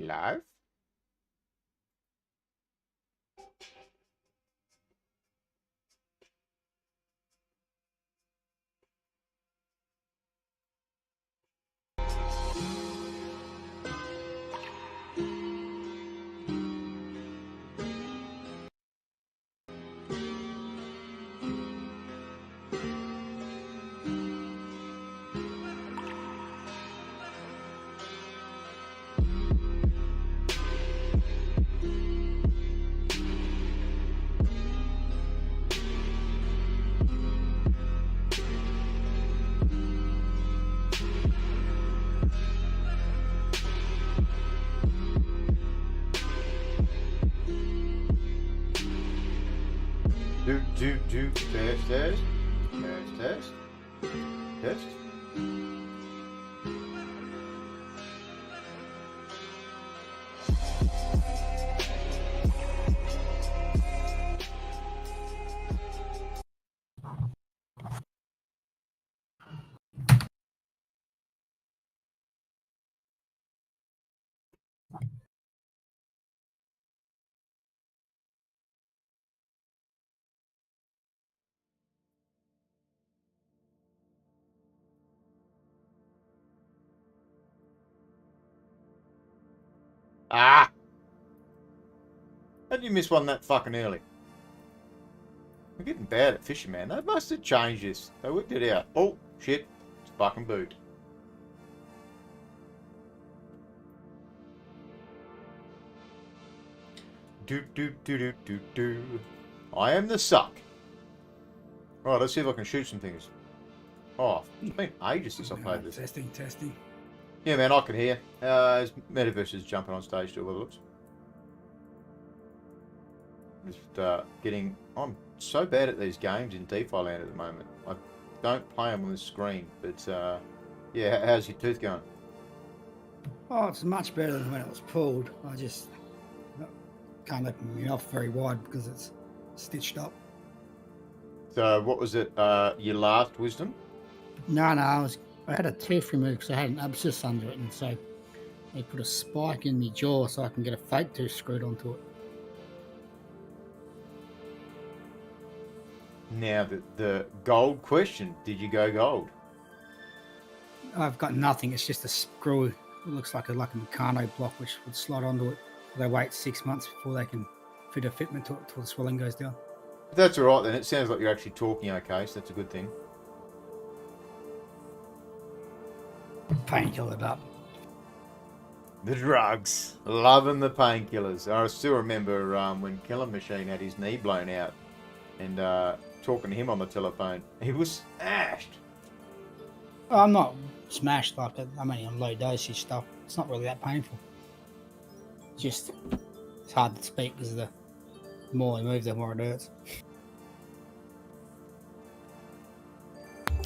Live? Do test. Ah! How did you miss one that fucking early? We're getting bad at fishing, man. They must have changed this. They worked it out. Oh, shit. It's fucking boot. Do. I am the suck. Right, let's see if I can shoot some things. Oh, it's been ages since I played this. Testing. Yeah, man, I can hear. Metaverse is jumping on stage too, well, it looks. Just getting... I'm so bad at these games in DeFi land at the moment. I don't play them on the screen, but yeah, how's your tooth going? Oh, it's much better than when it was pulled. I just can't open my mouth very wide because it's stitched up. So, what was it? Your last wisdom? No, I had a tooth removed because I had an abscess under it, and so they put a spike in my jaw so I can get a fake tooth screwed onto it. Now, the gold question, did you go gold? I've got nothing. It's just a screw. It looks like a Meccano block which would slide onto it. They wait 6 months before they can fit a fitment to it until the swelling goes down. That's all right then. It sounds like you're actually talking okay, so that's a good thing. Painkillered up. The drugs. Loving the painkillers. I still remember when Killer Machine had his knee blown out and talking to him on the telephone. He was smashed. I'm not smashed like it. I'm only on low dosage stuff. It's not really that painful. It's hard to speak because the more I move, the more it hurts.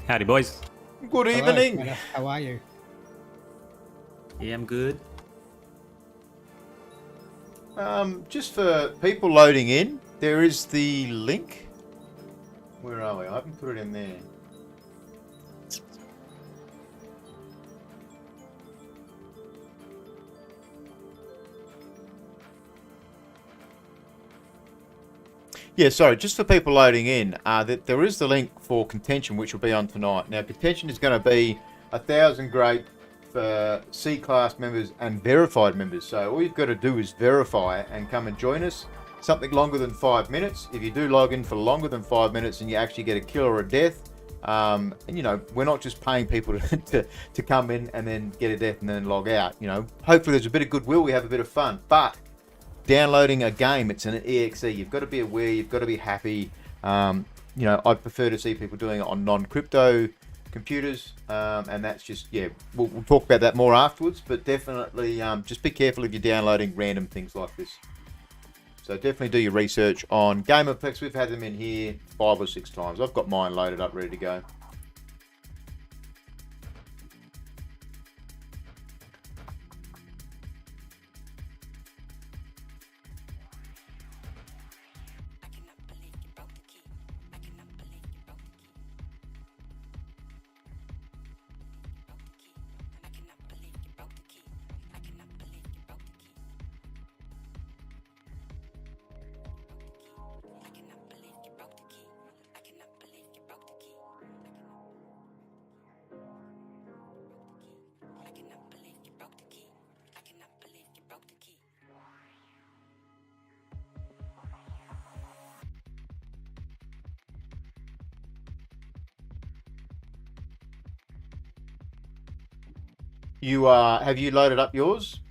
Howdy, boys. Good evening. Hello, how are you? Yeah, I'm good. Just for people loading in, there is the link. Where are we? I haven't put it in there. Yeah, sorry, just for people loading in, that there is the link for Contention, which will be on tonight. Now, Contention is going to be 1,000 Grape for C-class members and verified members. So all you've got to do is verify and come and join us. Something longer than 5 minutes. If you do log in for longer than 5 minutes and you actually get a kill or a death, and you know, we're not just paying people to come in and then get a death and then log out. You know, hopefully there's a bit of goodwill, we have a bit of fun. But downloading a game, it's an EXE. You've got to be aware, you've got to be happy. You know, I'd prefer to see people doing it on non-crypto computers, and that's just, yeah, we'll talk about that more afterwards, but definitely just be careful if you're downloading random things like this. So definitely do your research on GamerPlex. We've had them in here 5 or 6 times. I've got mine loaded up, ready to go. You have you loaded up yours,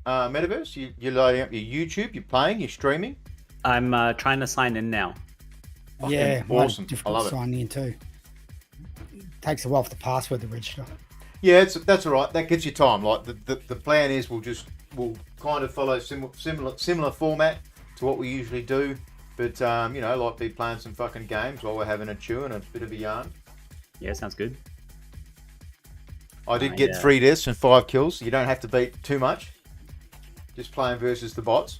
Metaverse? You're loading up your YouTube. You're playing. You're streaming. I'm trying to sign in now. Yeah, awesome. I difficult love it. signing in too. Takes a while for the password to register. Yeah, that's all right. That gives you time. Like the plan is we'll kind of follow similar format to what we usually do, but like be playing some fucking games while we're having a chew and a bit of a yarn. Yeah, sounds good. I did get 3 deaths and 5 kills. So you don't have to beat too much. Just playing versus the bots.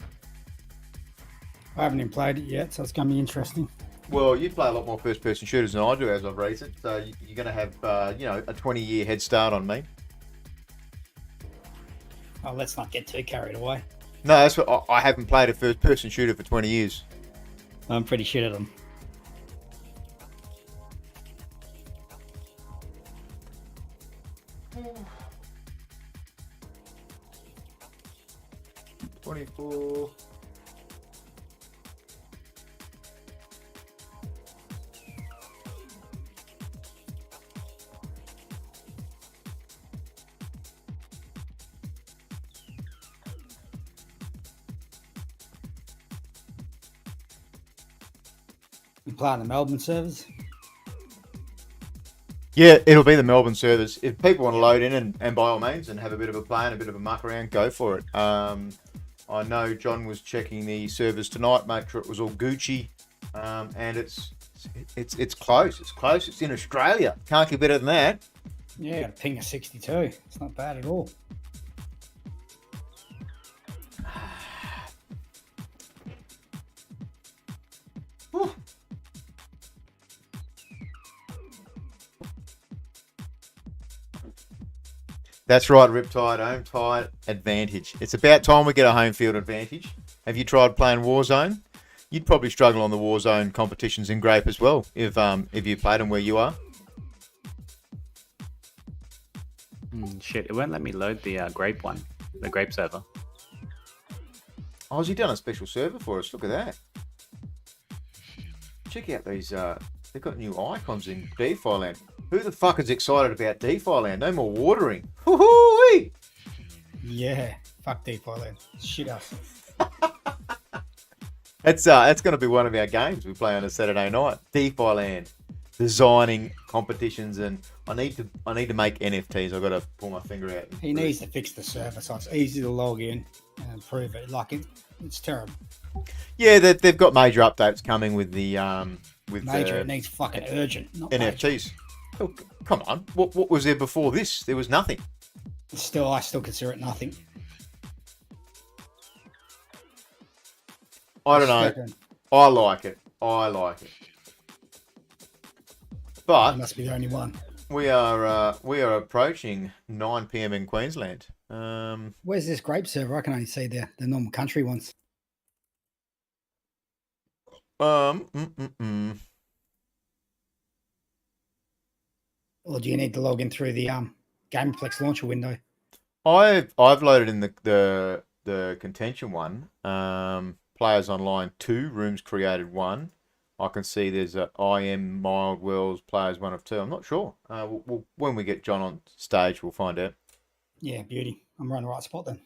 I haven't even played it yet, so it's going to be interesting. Well, you play a lot more first-person shooters than I do as I've recent, so you're going to have a 20-year head start on me. Oh, let's not get too carried away. No, that's what I haven't played a first-person shooter for 20 years. I'm pretty shit at them. $24. You play on the Melbourne servers? Yeah, it'll be the Melbourne servers. If people want to load in and by all means and have a bit of a play and a bit of a muck around, go for it. I know John was checking the servers tonight, made sure it was all Gucci, and it's close. It's close. It's in Australia. Can't get better than that. Yeah, got a ping of 62. It's not bad at all. That's right, Riptide, home tide advantage. It's about time we get a home field advantage. Have you tried playing Warzone? You'd probably struggle on the Warzone competitions in Grape as well, if you played them where you are. Shit, it won't let me load the Grape one, the Grape server. Aussie done a special server for us. Look at that. Check out these. They've got new icons in DeFi land. Who the fuck is excited about DeFi land? No more watering. Woo-hoo-wee! Yeah, fuck DeFi land. Shit us. That's going to be one of our games we play on a Saturday night. DeFi land, designing competitions, and I need to make NFTs. I've got to pull my finger out. He needs to fix the server so it's easy to log in and improve it. Like it's terrible. Yeah, they've got major updates coming with the Major, it needs fucking urgent. Not NFTs. major. Oh, come on, what was there before this? There was nothing. I still consider it nothing. I don't know. I like it. But I must be the only one. we are approaching 9 p.m. in Queensland. Where's this Grape server? I can only see the normal country ones. Or do you need to log in through the Gameplex launcher window? I've loaded in the Contention one. Players online 2, rooms created 1. I can see there's a IM Mild Worlds players 1 of 2. I'm not sure. When we get John on stage, we'll find out. Yeah, beauty. I'm around the right spot then.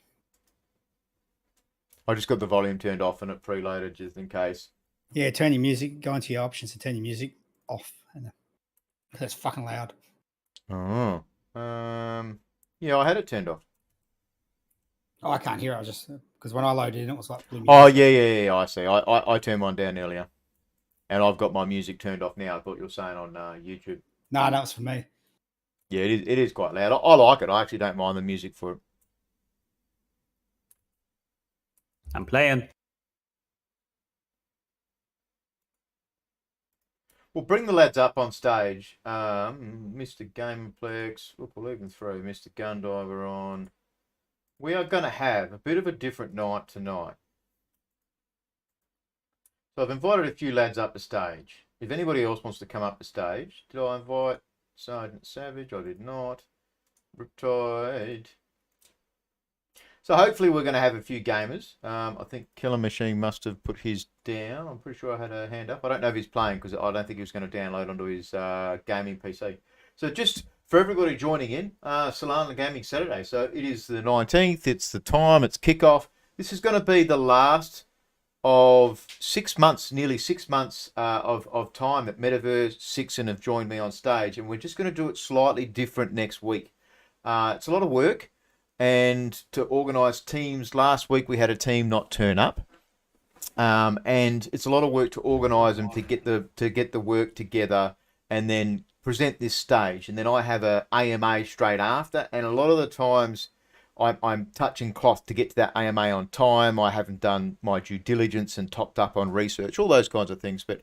I just got the volume turned off and it preloaded just in case. Yeah, turn your music. Go into your options and turn your music off. Because it's fucking loud. Oh. Yeah, I had it turned off. Oh, I can't hear it. I was just because when I loaded in, it was like. Oh yeah. I see. I turned mine down earlier, and I've got my music turned off now. I thought you were saying on YouTube. No, that was for me. Yeah, it is quite loud. I like it. I actually don't mind the music for it. I'm playing. We'll bring the lads up on stage. Mr. Gameplex, we'll even throw Mr. Gundiver on. We are going to have a bit of a different night tonight. So I've invited a few lads up the stage. If anybody else wants to come up the stage, did I invite Sergeant Savage? I did not. Riptide. So hopefully we're going to have a few gamers. I think Killer Machine must have put his down. I'm pretty sure I had a hand up. I don't know if he's playing because I don't think he was going to download onto his gaming PC. So just for everybody joining in, Solana Gaming Saturday. So it is the 19th. It's the time. It's kickoff. This is going to be the last of 6 months, nearly 6 months of time that Metaverse, Sixon have joined me on stage, and we're just going to do it slightly different next week. It's a lot of work, and to organise teams. Last week we had a team not turn up, and it's a lot of work to organise them to get the work together, and then present this stage. And then I have a AMA straight after, and a lot of the times I'm touching cloth to get to that AMA on time. I haven't done my due diligence and topped up on research, all those kinds of things. But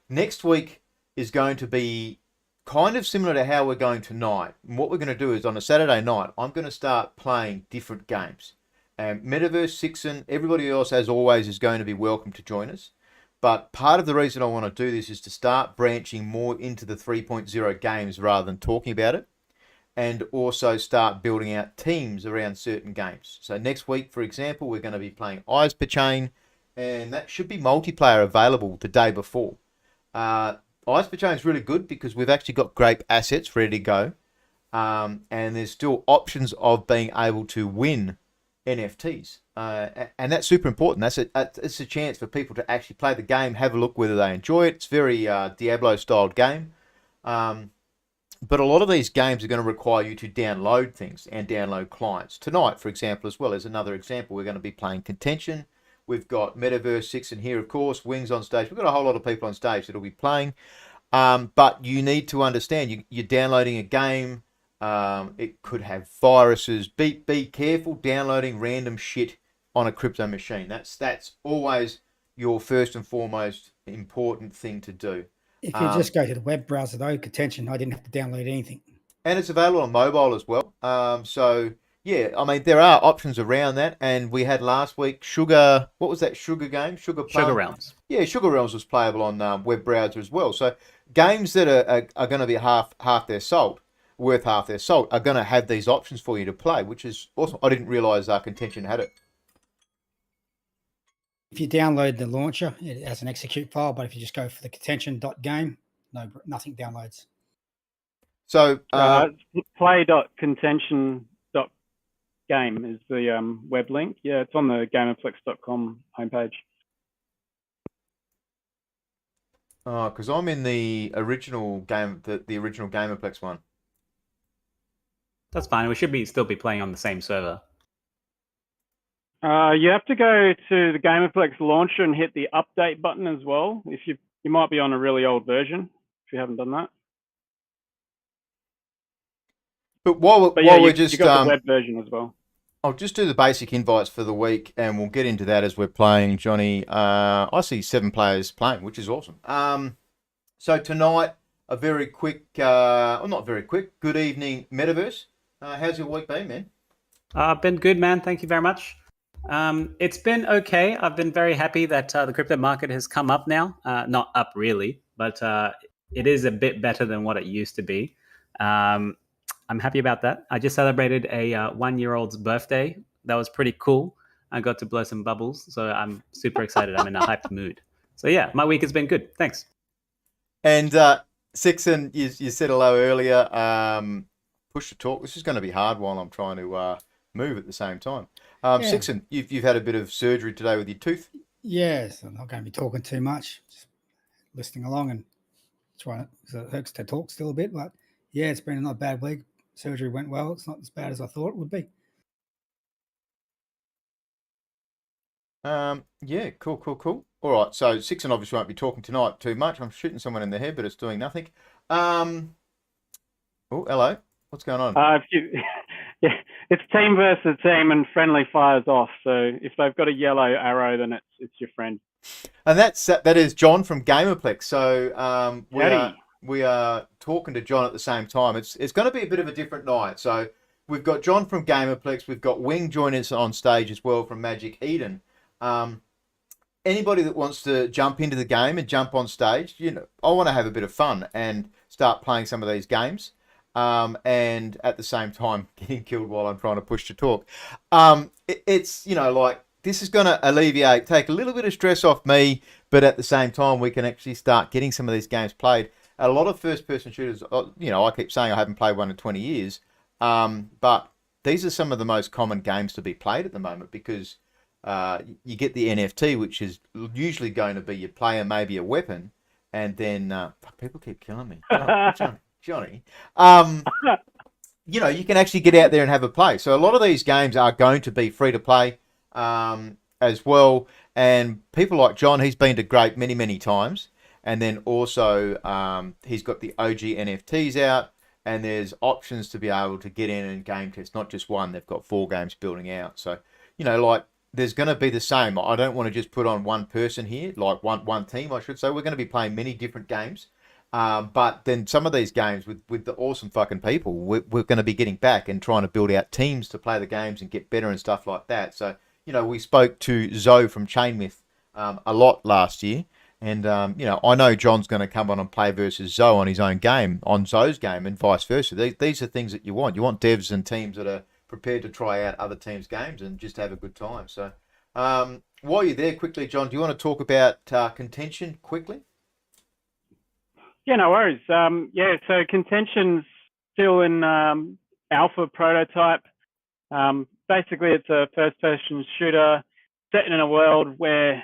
next week is going to be kind of similar to how we're going tonight. And what we're going to do is on a Saturday night, I'm going to start playing different games. And Metaverse, Sixon, everybody else, as always, is going to be welcome to join us. But part of the reason I want to do this is to start branching more into the 3.0 games rather than talking about it, and also start building out teams around certain games. So next week, for example, we're going to be playing Eyes Per Chain, and that should be multiplayer available the day before. Eyes Per Chain is really good because we've actually got Grape assets ready to go, and there's still options of being able to win NFTs, and that's super important. It's a chance for people to actually play the game, have a look whether they enjoy it. It's very Diablo-styled game. But a lot of these games are going to require you to download things and download clients. Tonight, for example, as well, is another example. We're going to be playing Contention. We've got Metaverse, Sixon here, of course, Wings on stage. We've got a whole lot of people on stage that'll be playing. But you need to understand, you're downloading a game. It could have viruses. Be careful downloading random shit on a crypto machine. That's always your first and foremost important thing to do. If you just go to the web browser, though, Contention, I didn't have to download anything. And it's available on mobile as well. So, yeah, I mean, there are options around that. And we had last week Sugar, what was that Sugar game? Sugar Realms. Yeah, Sugar Realms was playable on web browser as well. So games that are going to be half their salt, worth half their salt, are going to have these options for you to play, which is awesome. I didn't realise Contention had it. If you download the launcher, it has an execute file, but if you just go for the contention.game, nothing downloads. So play.contention.game is the web link. Yeah, it's on the gamerplex.com homepage. Oh, because I'm in the original game, the original Gamerplex one. That's fine. We should still be playing on the same server. You have to go to the Gamerplex launcher and hit the update button as well. If you might be on a really old version if you haven't done that. But while we're just you got the web version as well. I'll just do the basic invites for the week, and we'll get into that as we're playing, Johnny. I see 7 players playing, which is awesome. So tonight, a very quick, not very quick, good evening, Metaverse. How's your week been, man? Been good, man. Thank you very much. It's been okay. I've been very happy that the crypto market has come up now. Not up really, but it is a bit better than what it used to be. I'm happy about that. I just celebrated a 1-year-old's birthday. That was pretty cool. I got to blow some bubbles, so I'm super excited. I'm in a hyped mood. So yeah, my week has been good. Thanks. And Sixon, you said hello earlier. Push to talk. This is going to be hard while I'm trying to move at the same time. Sixon, you've had a bit of surgery today with your tooth. Yes, I'm not going to be talking too much. Just listening along and trying to, because it hurts to talk still a bit. But yeah, it's been a not bad week. Surgery went well. It's not as bad as I thought it would be. Yeah, cool. All right, so Sixon obviously won't be talking tonight too much. I'm shooting someone in the head, but it's doing nothing. Oh, hello. What's going on? Yeah, it's team versus team, and friendly fires off. So if they've got a yellow arrow, then it's your friend. And that is John from Gamerplex. So we are talking to John at the same time. It's going to be a bit of a different night. So we've got John from Gamerplex. We've got Wing joining us on stage as well from Magic Eden. Anybody that wants to jump into the game and jump on stage, I want to have a bit of fun and start playing some of these games. And at the same time getting killed while I'm trying to push to talk. It's, like, this is going to take a little bit of stress off me, but at the same time, we can actually start getting some of these games played. a lot of first-person shooters, I keep saying I haven't played one in 20 years, but these are some of the most common games to be played at the moment because you get the NFT, which is usually going to be your player, maybe a weapon, and then people keep killing me, Johnny. You can actually get out there and have a play. So a lot of these games are going to be free to play as well. And people like John, he's been to Grape many, many times. And then also he's got the OG NFTs out. And there's options to be able to get in and game test, not just one. They've got 4 games building out. So, there's going to be the same. I don't want to just put on one person here, like one team, I should say. We're going to be playing many different games. But then some of these games with the awesome fucking people, we're going to be getting back and trying to build out teams to play the games and get better and stuff like that. So, we spoke to Zoe from Chainmyth a lot last year. And, I know John's going to come on and play versus Zoe on his own game, on Zoe's game, and vice versa. These are things that you want. You want devs and teams that are prepared to try out other teams' games and just have a good time. So, while you're there, quickly, John, do you want to talk about Contention quickly? Yeah, no worries. So Contention's still in alpha prototype. Basically, it's a first-person shooter set in a world where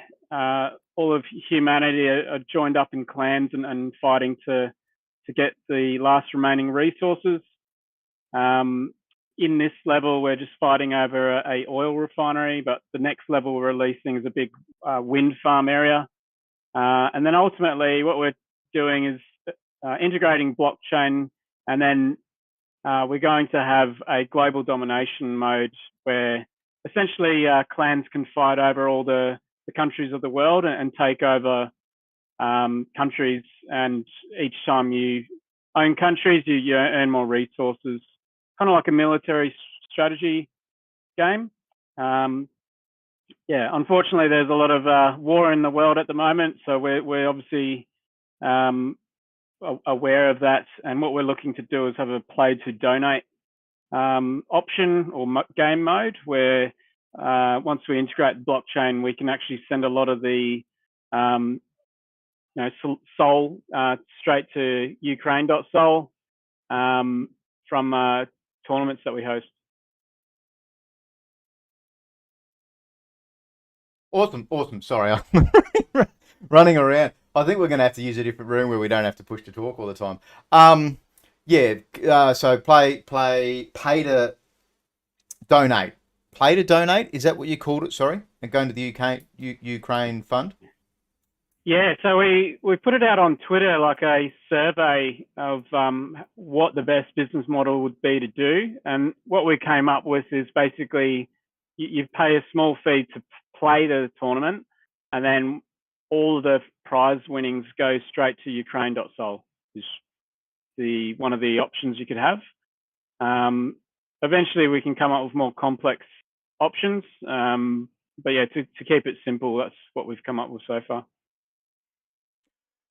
all of humanity are joined up in clans and fighting to get the last remaining resources. In this level, we're just fighting over a oil refinery, but the next level we're releasing is a big wind farm area. And then ultimately, what we're doing is integrating blockchain, and then we're going to have a global domination mode where essentially clans can fight over all the countries of the world and take over countries. And each time you own countries, you earn more resources, kind of like a military strategy game. Unfortunately, there's a lot of war in the world at the moment, so we're obviously aware of that, and what we're looking to do is have a play to donate option or game mode where once we integrate blockchain, we can actually send a lot of the Sol straight to Ukraine.Sol from tournaments that we host. Awesome. Sorry, I'm running around. I think we're going to have to use a different room where we don't have to push to talk all the time. So pay to donate. Play to donate, is that what you called it? Sorry, and going to the Ukraine fund. Yeah, so we put it out on Twitter like a survey of what the best business model would be to do, and what we came up with is basically you pay a small fee to play the tournament, and then all of the prize winnings go straight to Ukraine.Sol. Is one of the options you could have. Eventually, we can come up with more complex options, but yeah, to keep it simple, that's what we've come up with so far.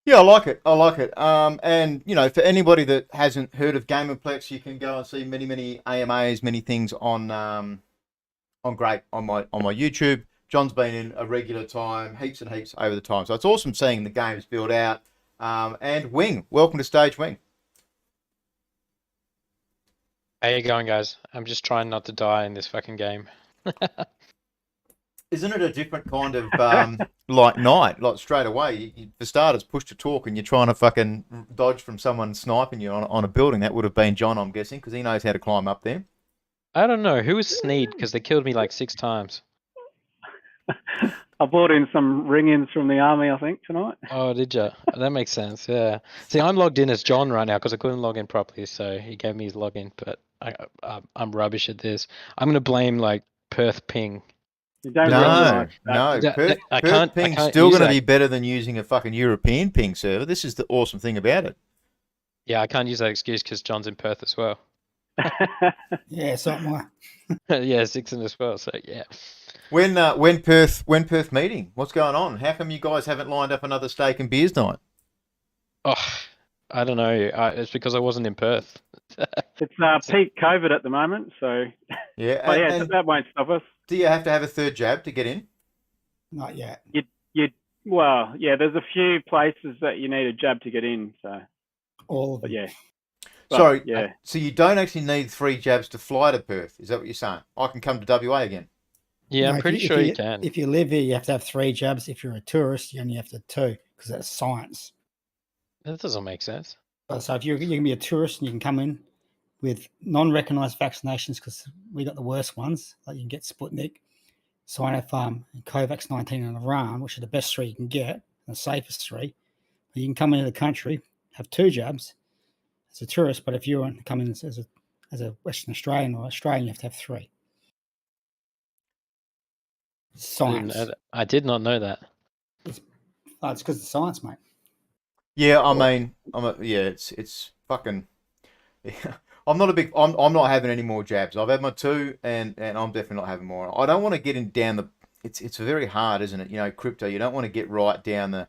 Yeah, I like it. And for anybody that hasn't heard of Gamerplex, you can go and see many AMAs, many things on Grape on my YouTube. John's been in a regular time, heaps and heaps over the time. So it's awesome seeing the games build out. And Wing, welcome to stage, Wing. How you going, guys? I'm just trying not to die in this fucking game. Isn't it a different kind of like night? Like straight away, you, for starters, push to talk, and you're trying to fucking dodge from someone sniping you on a building. That would have been John, I'm guessing, because he knows how to climb up there. I don't know who was Sneed because they killed me like 6 times. I brought in some ring-ins from the army, I think, tonight. Oh, did you? That makes sense. Yeah. See, I'm logged in as John right now because I couldn't log in properly, so he gave me his login. But I'm rubbish at this. I'm gonna blame like Perth ping. No. I Perth ping's still going to be better than using a fucking European ping server. This is the awesome thing about it. Yeah, I can't use that excuse because John's in Perth as well. Yeah, something like. Yeah, Zixon as well. So yeah. When Perth meeting? What's going on? How come you guys haven't lined up another steak and beers night? Oh, I don't know. It's because I wasn't in Perth. It's peak COVID at the moment, so yeah. And that won't stop us. Do you have to have a third jab to get in? Not yet. Well, yeah. There's a few places that you need a jab to get in. So All of But them. yeah. But, Sorry, yeah. so you don't actually need 3 jabs to fly to Perth. Is that what you're saying? I can come to WA again. Yeah, I'm No, pretty sure you can. If you live here, you have to have 3 jabs. If you're a tourist, you only have to have 2 because that's science. That doesn't make sense. So if you can be a tourist and you can come in with non-recognised vaccinations, because we got the worst ones, like you can get Sputnik, Sinopharm, and Covax 19 and Iran, which are the best 3 you can get, the safest 3. But you can come into the country, have 2 jabs as a tourist, but if you want to come in as a Western Australian or Australian, you have to have 3. Science. I did not know that. It's because of science, mate. Yeah, I mean, it's fucking. I'm not a big. I'm not having any more jabs. I've had my 2, and I'm definitely not having more. I don't want to get in down the. It's very hard, isn't it? You know, crypto. You don't want to get right down the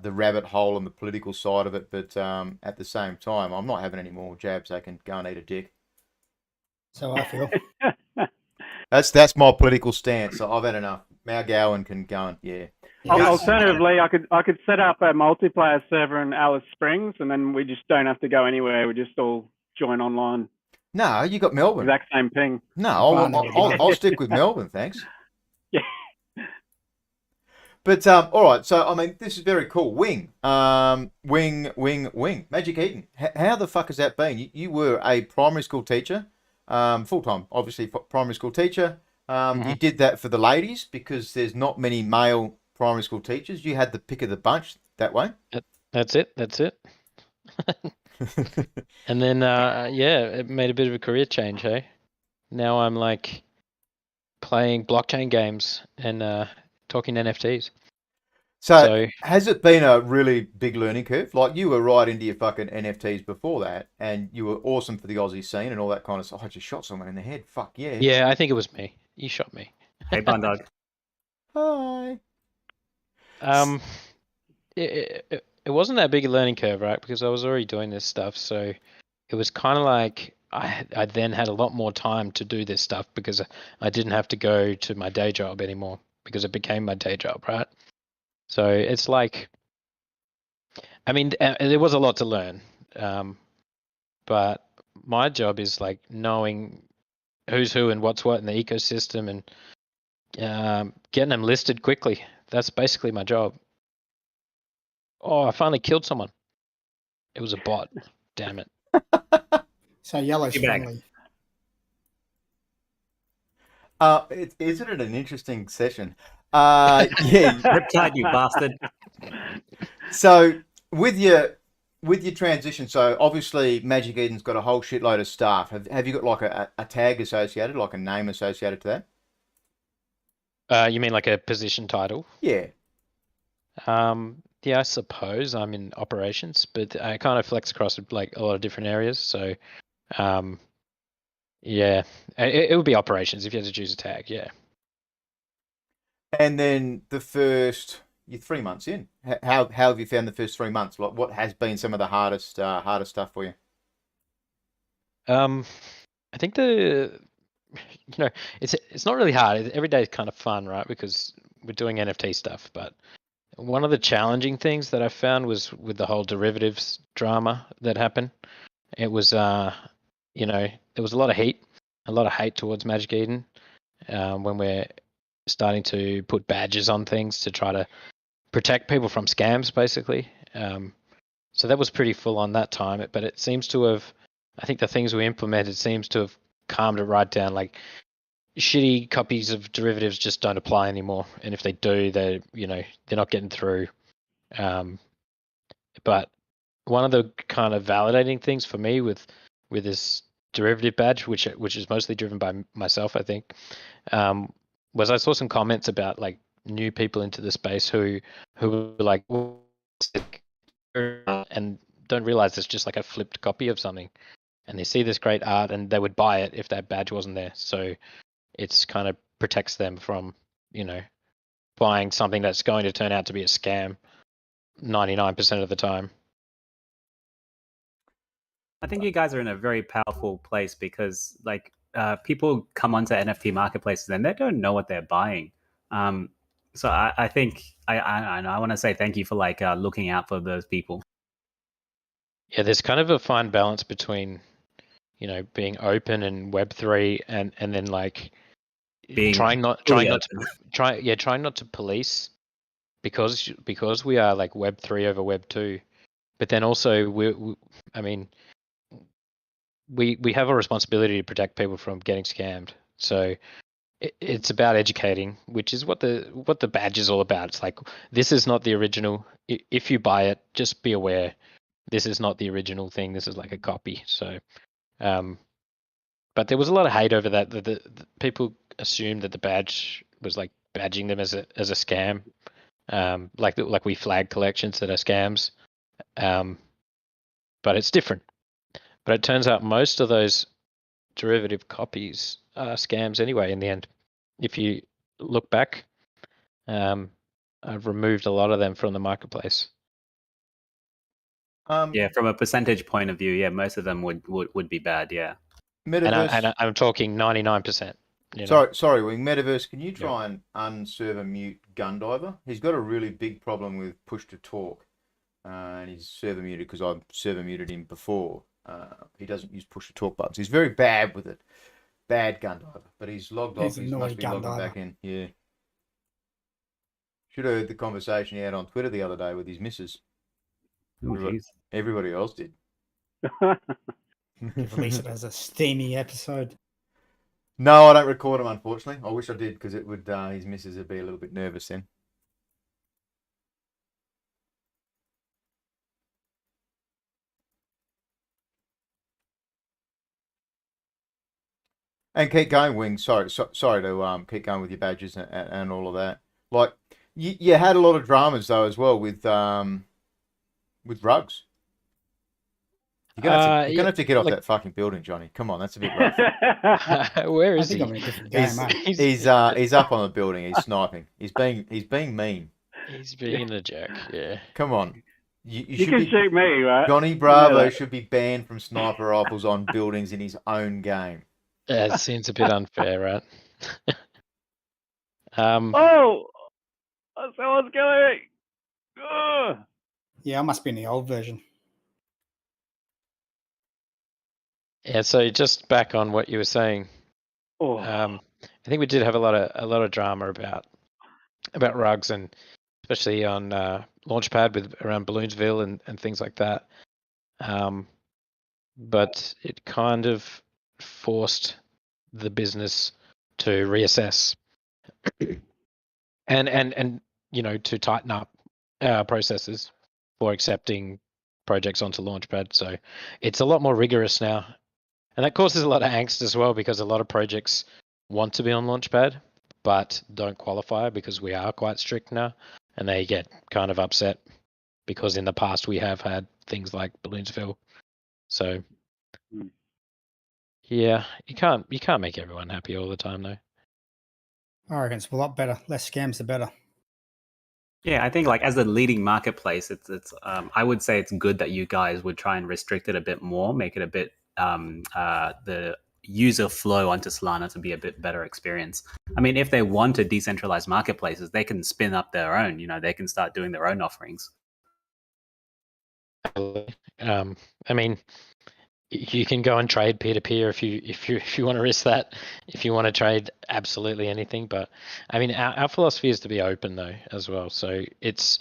rabbit hole and the political side of it. But at the same time, I'm not having any more jabs. They can go and eat a dick. So I feel. That's my political stance. So I've had enough. Mao Gowan can go and Alternatively, I could set up a multiplayer server in Alice Springs, and then we just don't have to go anywhere. We just all join online. No, you got Melbourne. Exact same ping. No, I'll stick with Melbourne, thanks. Yeah. But all right, so I mean, this is very cool. Wing, Magic Eden. How the fuck has that been? You were a primary school teacher, full time, obviously primary school teacher. You did that for the ladies because there's not many male primary school teachers. You had the pick of the bunch that way. That's it. And then, it made a bit of a career change, hey? Now I'm like playing blockchain games and talking NFTs. So has it been a really big learning curve? Like you were right into your fucking NFTs before that, and you were awesome for the Aussie scene and all that kind of stuff. I just shot someone in the head. Fuck yeah. Yeah, I think it was me. You shot me. Hey, Barndog. Hi. It wasn't that big a learning curve, right? Because I was already doing this stuff, so it was kind of like I then had a lot more time to do this stuff because I didn't have to go to my day job anymore because it became my day job, right? So it's like, I mean, there was a lot to learn, but my job is like knowing who's who and what's what in the ecosystem and getting them listed quickly. That's basically my job. Oh, I finally killed someone. It was a bot. Damn it. So yellow's friendly. Isn't it an interesting session? Yeah. Riptide, you bastard. So with your transition, so obviously Magic Eden's got a whole shitload of staff. Have you got like a tag associated, like a name associated to that? You mean like a position title? Yeah. Yeah, I suppose I'm in operations, but I kind of flex across like a lot of different areas. So, yeah, it would be operations if you had to choose a tag. Yeah. And then you're 3 months in. How have you found the first 3 months? Like, what has been some of the hardest stuff for you? I think it's not really hard. Every day is kind of fun, right? Because we're doing NFT stuff. But one of the challenging things that I found was with the whole derivatives drama that happened. It was, there was a lot of hate towards Magic Eden when we're starting to put badges on things to try to protect people from scams, basically. So that was pretty full on that time. But it seems to have, I think the things we implemented seems to have calmed it right down. Like shitty copies of derivatives just don't apply anymore, and if they do, they're not getting through. But one of the kind of validating things for me with this derivative badge, which is mostly driven by myself, I think, was I saw some comments about like new people into the space who were like, and don't realize it's just like a flipped copy of something, and they see this great art and they would buy it if that badge wasn't there. So it's kind of protects them from, buying something that's going to turn out to be a scam 99% of the time. I think you guys are in a very powerful place because like people come onto NFT marketplaces and they don't know what they're buying. So I think I want to say thank you for like looking out for those people. Yeah, there's kind of a fine balance between, being open and Web3 and then like Being trying not fully trying not to police because we are like Web3 over Web2, but then also I mean we have a responsibility to protect people from getting scammed. So it's about educating, which is what the badge is all about. It's like, this is not the original. If you buy it, just be aware this is not the original thing. This is like a copy. So, but there was a lot of hate over that. The people assumed that the badge was like badging them as a scam, like we flag collections that are scams. But it's different. But it turns out most of those derivative copies are scams anyway. In the end, if you look back, I've removed a lot of them from the marketplace. Yeah, from a percentage point of view, yeah, most of them would be bad. Yeah. Metaverse. And I'm talking 99%. Sorry, Wing. Metaverse, can you try and unserver mute Gundiver? He's got a really big problem with push to talk, and he's server muted because I've server muted him before. He doesn't use push to talk buttons. He's very bad with it. Bad Gundiver, but he's logged off. He must be logging back in. Yeah. Should have heard the conversation he had on Twitter the other day with his missus. Everybody else did. Release it as a steamy episode. No, I don't record them, unfortunately. I wish I did, because it would. His missus would be a little bit nervous then. And keep going, Wing. Sorry to keep going with your badges and all of that. Like you had a lot of dramas though as well with rugs. You're gonna have to get off that fucking building, Johnny. Come on, that's a bit rough. Where is I think he? I'm in a different game, He's up on the building. He's sniping. He's being mean. He's being a jerk. Yeah. Come on. You can shoot me, right? Johnny Bravo should be banned from sniper rifles on buildings in his own game. Yeah, it seems a bit unfair, right? Oh, someone's going. Ugh. Yeah, I must be in the old version. Yeah, so just back on what you were saying. Oh. I think we did have a lot of drama about rugs, and especially on Launchpad around Balloonsville and things like that. But it kind of forced the business to reassess and to tighten up processes for accepting projects onto Launchpad. So it's a lot more rigorous now, and that causes a lot of angst as well, because a lot of projects want to be on Launchpad but don't qualify because we are quite strict now, and they get kind of upset because in the past we have had things like Balloonsville. So yeah, you can't make everyone happy all the time though. I reckon it's a lot better. Less scams, the better. Yeah, I think like as a leading marketplace, it's I would say it's good that you guys would try and restrict it a bit more, make it a bit the user flow onto Solana to be a bit better experience. I mean, if they want to decentralize marketplaces, they can spin up their own. They can start doing their own offerings. I mean, you can go and trade peer to peer if you want to risk that. If you want to trade absolutely anything, but I mean, our philosophy is to be open though as well. So it's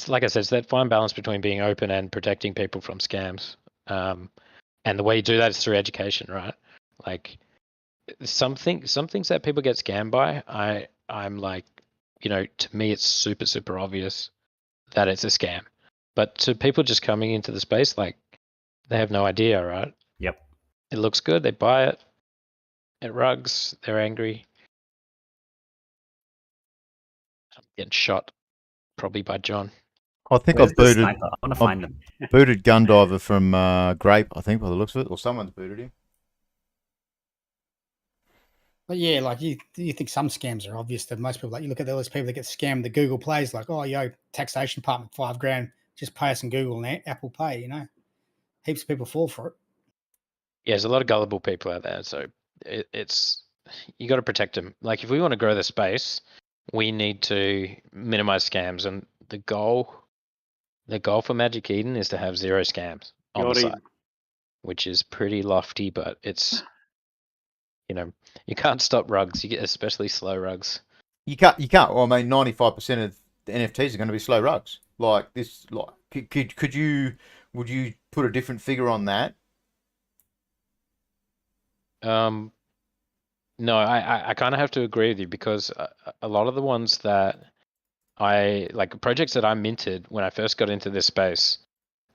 like I said, it's that fine balance between being open and protecting people from scams. And the way you do that is through education, right? Like some things that people get scammed by, I'm like, to me it's super, super obvious that it's a scam. But to people just coming into the space, like, they have no idea, right? Yep. It looks good, they buy it. At rugs, they're angry. I'm getting shot, probably by John. I think Where's I've the booted. sniper? I want to find them. Booted Gundiver from Grape, I think, by the looks of it, or someone's booted him. But yeah, like you think some scams are obvious to most people. Like you look at those people that get scammed, the Google Plays, like, oh, yo, taxation department, $5,000, just pay us in Google and Apple Pay. Heaps of people fall for it. Yeah, there's a lot of gullible people out there, so it's you got to protect them. Like, if we want to grow the space, we need to minimize scams, and the goal the goal for Magic Eden is to have 0 scams on the Yachty. site, which is pretty lofty, but it's, you can't stop rugs. You get especially slow rugs. You can't. Well, I mean, 95% of the NFTs are going to be slow rugs. Like this. Like, could you? Would you put a different figure on that? No, I kind of have to agree with you because a lot of the ones that projects that I minted when I first got into this space,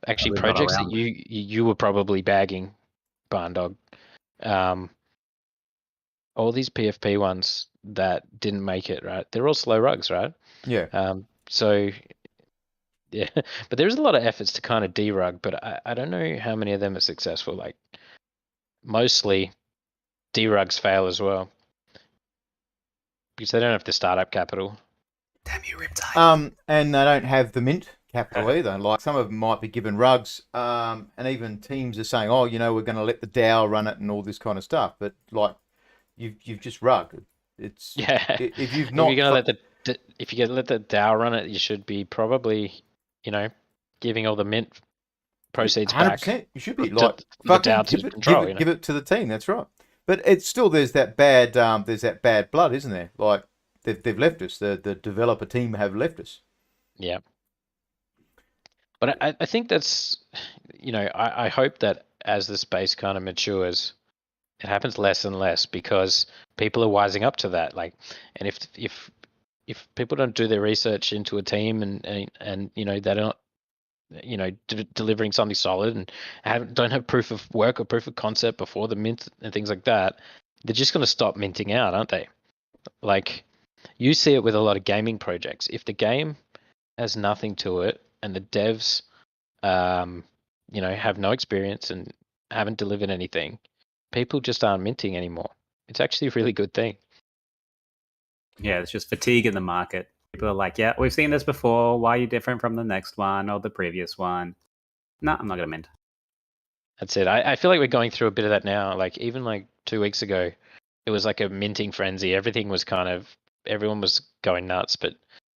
actually Probably not projects that around. you were probably bagging, Barndog. All these PFP ones that didn't make it, right? They're all slow rugs, right? Yeah. So yeah, but there's a lot of efforts to kind of derug, but I don't know how many of them are successful. Like mostly derugs fail as well because they don't have the startup capital. Damn you, Riptide. And they don't have the mint capital either. Like some of them might be given rugs, and even teams are saying, "Oh, we're going to let the DAO run it and all this kind of stuff." But like, you've just rugged. It's if you've not. If you're gonna if you're gonna let the DAO run it, you should be probably, giving all the mint proceeds 100%. back. You should be to like the fucking DAO to give it, control, give it to the team. That's right. But it's still there's that bad blood, isn't there? Like they've left us. The developer team have left us. Yeah. But I think that's, I hope that as the space kind of matures, it happens less and less because people are wising up to that. Like, and if people don't do their research into a team and they're not, delivering something solid and don't have proof of work or proof of concept before the mint and things like that, they're just going to stop minting out, aren't they? Like, you see it with a lot of gaming projects. If the game has nothing to it and the devs, have no experience and haven't delivered anything, people just aren't minting anymore. It's actually a really good thing. Yeah, it's just fatigue in the market. People are like, yeah, we've seen this before. Why are you different from the next one or the previous one? No, I'm not going to mint. That's it. I feel like we're going through a bit of that now. Like, even like 2 weeks ago, it was like a minting frenzy. Everyone was going nuts, but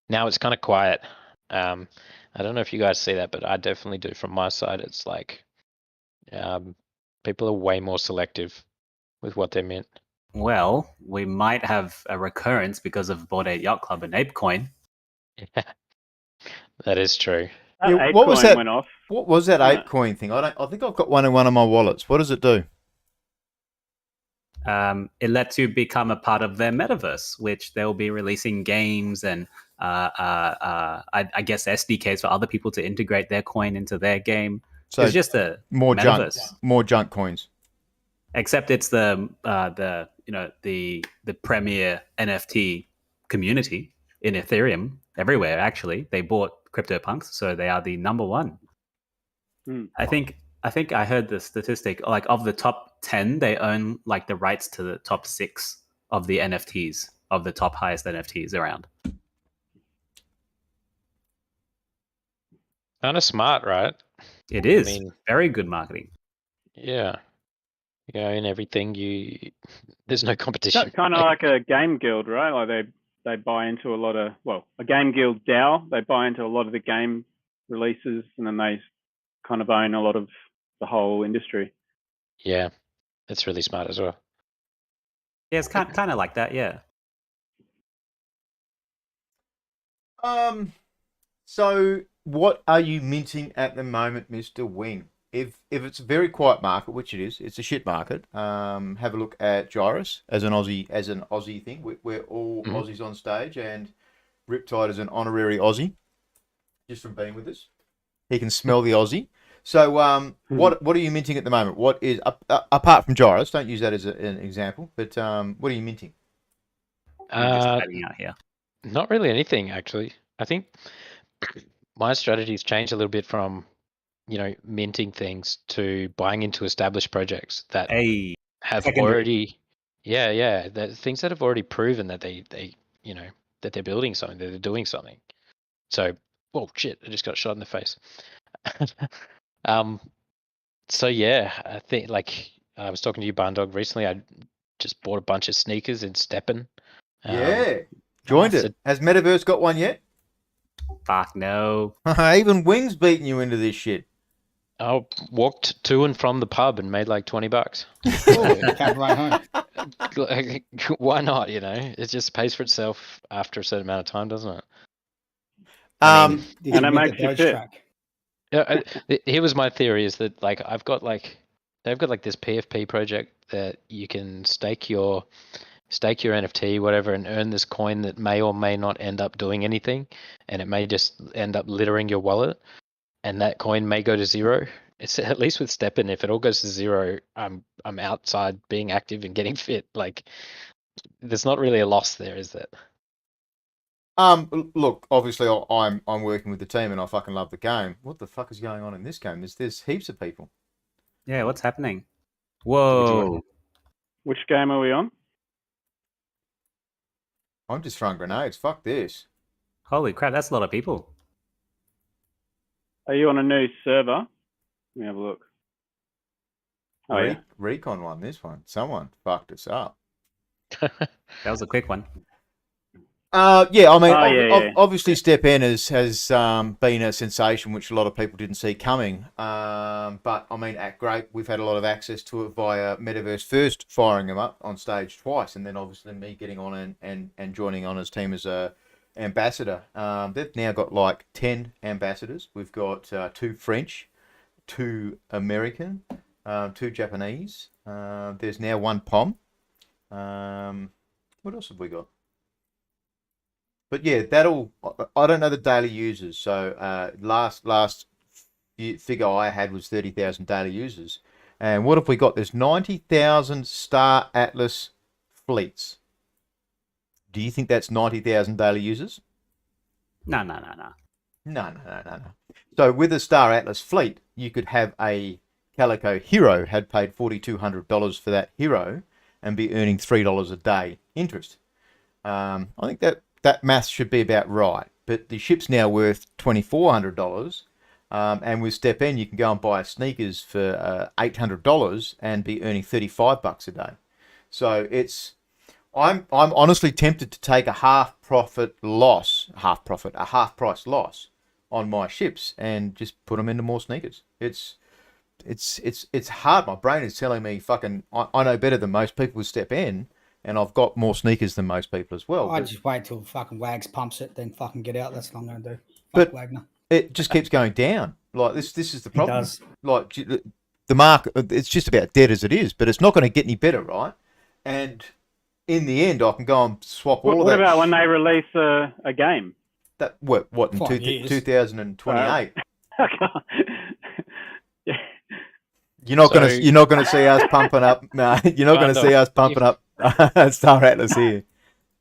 now it's kind of quiet. I don't know if you guys see that, but I definitely do from my side. It's like people are way more selective with what they mint. Well, we might have a recurrence because of Bored Ape Yacht Club and ApeCoin. Yeah, that is true. Yeah, what was that? Went off. What was that ApeCoin thing? I think I've got one in one of my wallets. What does it do? It lets you become a part of their metaverse, which they'll be releasing games and I guess SDKs for other people to integrate their coin into their game. So it's just a metaverse. More junk coins. Except it's the premier NFT community in Ethereum everywhere. Actually, they bought CryptoPunks, so they are the number one. I think I heard the statistic, like of the top 10, they own like the rights to the top 6 of the NFTs, of the top highest NFTs around. Kind of smart, right? It is very good marketing. Yeah. In everything, there's no competition. Kind of like a game guild, right? Like they buy into a lot of, a game guild DAO. They buy into a lot of the game releases, and then they kind of own a lot of the whole industry. Yeah, that's really smart as well. Yeah, it's kind of like that. Yeah. So what are you minting at the moment, Mr. Wing? If it's a very quiet market, which it is, it's a shit market. Have a look at Gyrus as an Aussie thing. We're all Aussies on stage, and Riptide is an honorary Aussie, just from being with us. He can smell the Aussie. So, what are you minting at the moment? What is apart from Gyrus? Don't use that as an example. But what are you minting? I'm just hiding out here. Not really anything, actually. I think my strategy's changed a little bit from minting things to buying into established projects that have already, the things that have already proven that they that they're building something, that they're doing something. So, oh shit, I just got shot in the face. So yeah, I think like I was talking to you, Barndog, recently. I just bought a bunch of sneakers in Steppen. Joined it. Has Metaverse got one yet? Fuck no. Even Wing's beating you into this shit. I walked to and from the pub and made like $20. Cab right home. Why not? You know, it just pays for itself after a certain amount of time, doesn't it? Did And you it win makes the you Doge fit. track? Yeah, here was my theory: is that like they've got like this PFP project that you can stake your NFT, whatever, and earn this coin that may or may not end up doing anything, and it may just end up littering your wallet, and that coin may go to zero. It's at least with Steppen, if it all goes to zero, I'm outside being active and getting fit. Like, there's not really a loss there, is there? Look, obviously I'm working with the team and I fucking love the game. What the fuck is going on in this game? There's heaps of people. Yeah, what's happening? Whoa. Which game are we on? I'm just throwing grenades. Fuck this. Holy crap, that's a lot of people. Are you on a new server? Let me have a look. Oh, yeah. Recon won this one. Someone fucked us up. That was a quick one. Yeah, I mean, yeah. obviously Step N has been a sensation, which a lot of people didn't see coming. But I mean, at Grape, we've had a lot of access to it via Metaverse first, firing them up on stage twice, and then obviously me getting on and joining on as team as a ambassador. They've now got like 10 ambassadors. We've got 2 French, 2 American, 2 Japanese. There's now 1 POM. What else have we got? But yeah, I don't know the daily users. So last figure I had was 30,000 daily users. And what have we got? There's 90,000 Star Atlas fleets. Do you think that's 90,000 daily users? No. No. So with a Star Atlas fleet, you could have a Calico hero had paid $4,200 for that hero and be earning $3 a day interest. I think that math should be about right. But the ship's now worth $2,400. And with Step N, you can go and buy sneakers for $800 and be earning $35 a day. So I'm honestly tempted to take a half price loss on my ships and just put them into more sneakers. It's hard. My brain is telling me fucking I know better than most people with Step N, and I've got more sneakers than most people as well. I just wait till fucking Wags pumps it, then fucking get out. That's what I'm going to do. But Wagner. It just keeps going down. Like this is the problem. It does. Like the market, it's just about dead as it is, but it's not going to get any better, right? And in the end, I can go and swap all of that. What about when they release a game? That what in 2028? Yeah. You're not going to see us pumping up. No, you're not going to see us pumping up Star Atlas here.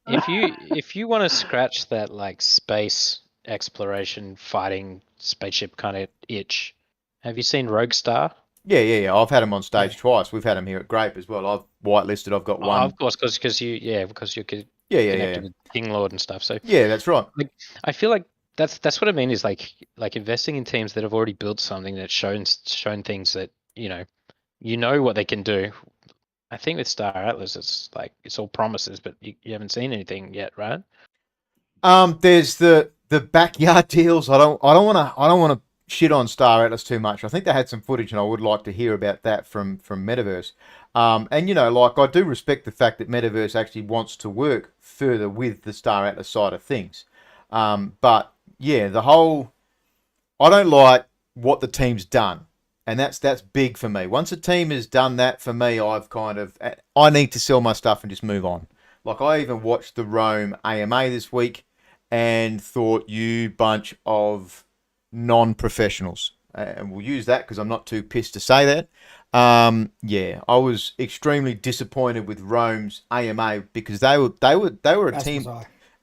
If you want to scratch that like space exploration fighting spaceship kind of itch, have you seen Rogue Star? Yeah. I've had him on stage twice. We've had him here at Grape as well. I've whitelisted. I've got one. Of course, because you're connected with King Lord and stuff. So yeah, that's right. Like, I feel like that's what I mean is like investing in teams that have already built something that's shown things that you know what they can do. I think with Star Atlas, it's like it's all promises, but you haven't seen anything yet, right? There's the backyard deals. I don't want to shit on Star Atlas too much. I think they had some footage, and I would like to hear about that from Metaverse. And like I do respect the fact that Metaverse actually wants to work further with the Star Atlas side of things. But yeah, I don't like what the team's done. And that's big for me. Once a team has done that for me, I need to sell my stuff and just move on. Like I even watched the Rome AMA this week and thought, you bunch of non-professionals. And we'll use that because I'm not too pissed to say that. Yeah, I was extremely disappointed with Rome's AMA because they were a team.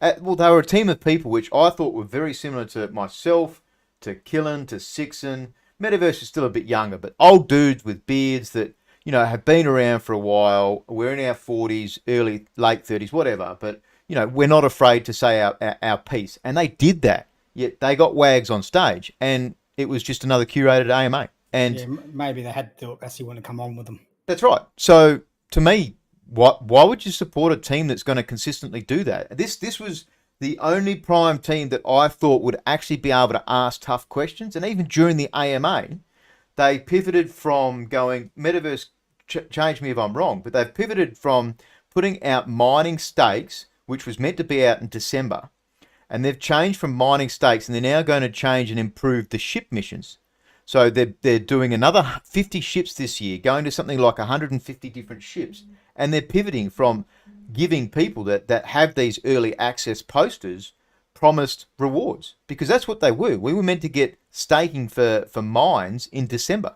They were a team of people which I thought were very similar to myself, to Killen, to Sixon. Metaverse is still a bit younger, but old dudes with beards that, have been around for a while. We're in our 40s, late 30s, whatever. But, we're not afraid to say our piece. And they did that. Yet they got Wags on stage. And it was just another curated AMA. And yeah, maybe they had to do it because you want to come on with them. That's right. So, to me, why would you support a team that's going to consistently do that? This was the only Prime team that I thought would actually be able to ask tough questions, and even during the AMA, they pivoted from going Metaverse. Change me if I'm wrong, but they've pivoted from putting out mining stakes, which was meant to be out in December, and they've changed from mining stakes, and they're now going to change and improve the ship missions. So they're doing another 50 ships this year, going to something like 150 different ships, and they're pivoting from giving people that have these early access posters promised rewards, because that's what they were. We were meant to get staking for mines in December,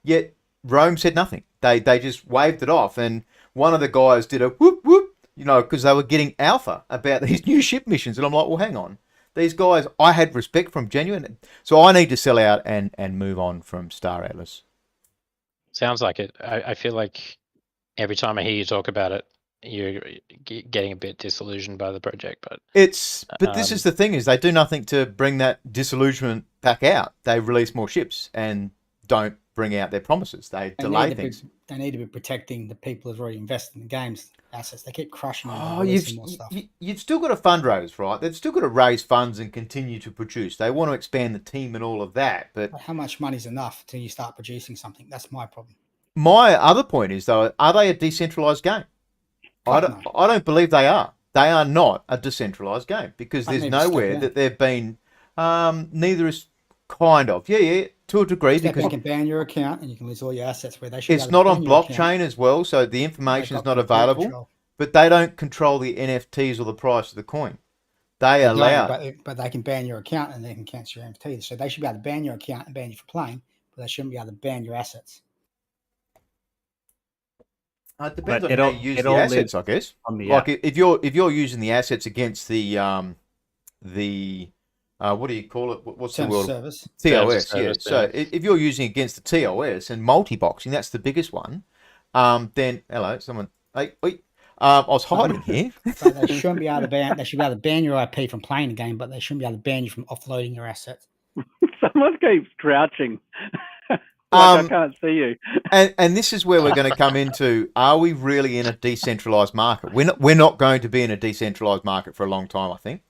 yet Rome said nothing. They just waved it off, and one of the guys did a whoop whoop, because they were getting alpha about these new ship missions, and I'm like, well, hang on. These guys, I had respect from genuine, so I need to sell out and move on from Star Atlas. Sounds like it. I feel like every time I hear you talk about it, you're getting a bit disillusioned by the project. But this is the thing: is they do nothing to bring that disillusionment back out. They release more ships and don't bring out their promises. They delay things. They need to be protecting the people who've already invested in the game's assets. They keep crushing them by Oh, releasing more stuff. you've still got to fundraise, right? They've still got to raise funds and continue to produce. They want to expand the team and all of that. But How much money's enough till you start producing something? That's my problem. my other point is, though, are they a decentralized game? I don't believe they are. They are not a decentralized game, because there's nowhere that they've been. Neither is kind of. Yeah, to a degree, because you can ban your account and you can lose all your assets. Where they should. It's not on blockchain as well, so the information is not available. Control. But they don't control the NFTs or the price of the coin. They allow. But they can ban your account and they can cancel your NFTs. So they should be able to ban your account and ban you for playing, but they shouldn't be able to ban your assets. It depends on how you use the assets, I guess. Like if you're using the assets against the what do you call it? What's the word? Service. TOS. Service, Yeah. So if you're using against the TOS and multi-boxing, that's the biggest one. Then hello, someone. Hey, wait. I was hiding here. So they shouldn't be able to ban. They should be able to ban your IP from playing the game, but they shouldn't be able to ban you from offloading your assets. Someone keeps crouching. I can't see you. And this is where we're going to come into: are we really in a decentralized market? We're not going to be in a decentralized market for a long time, I think.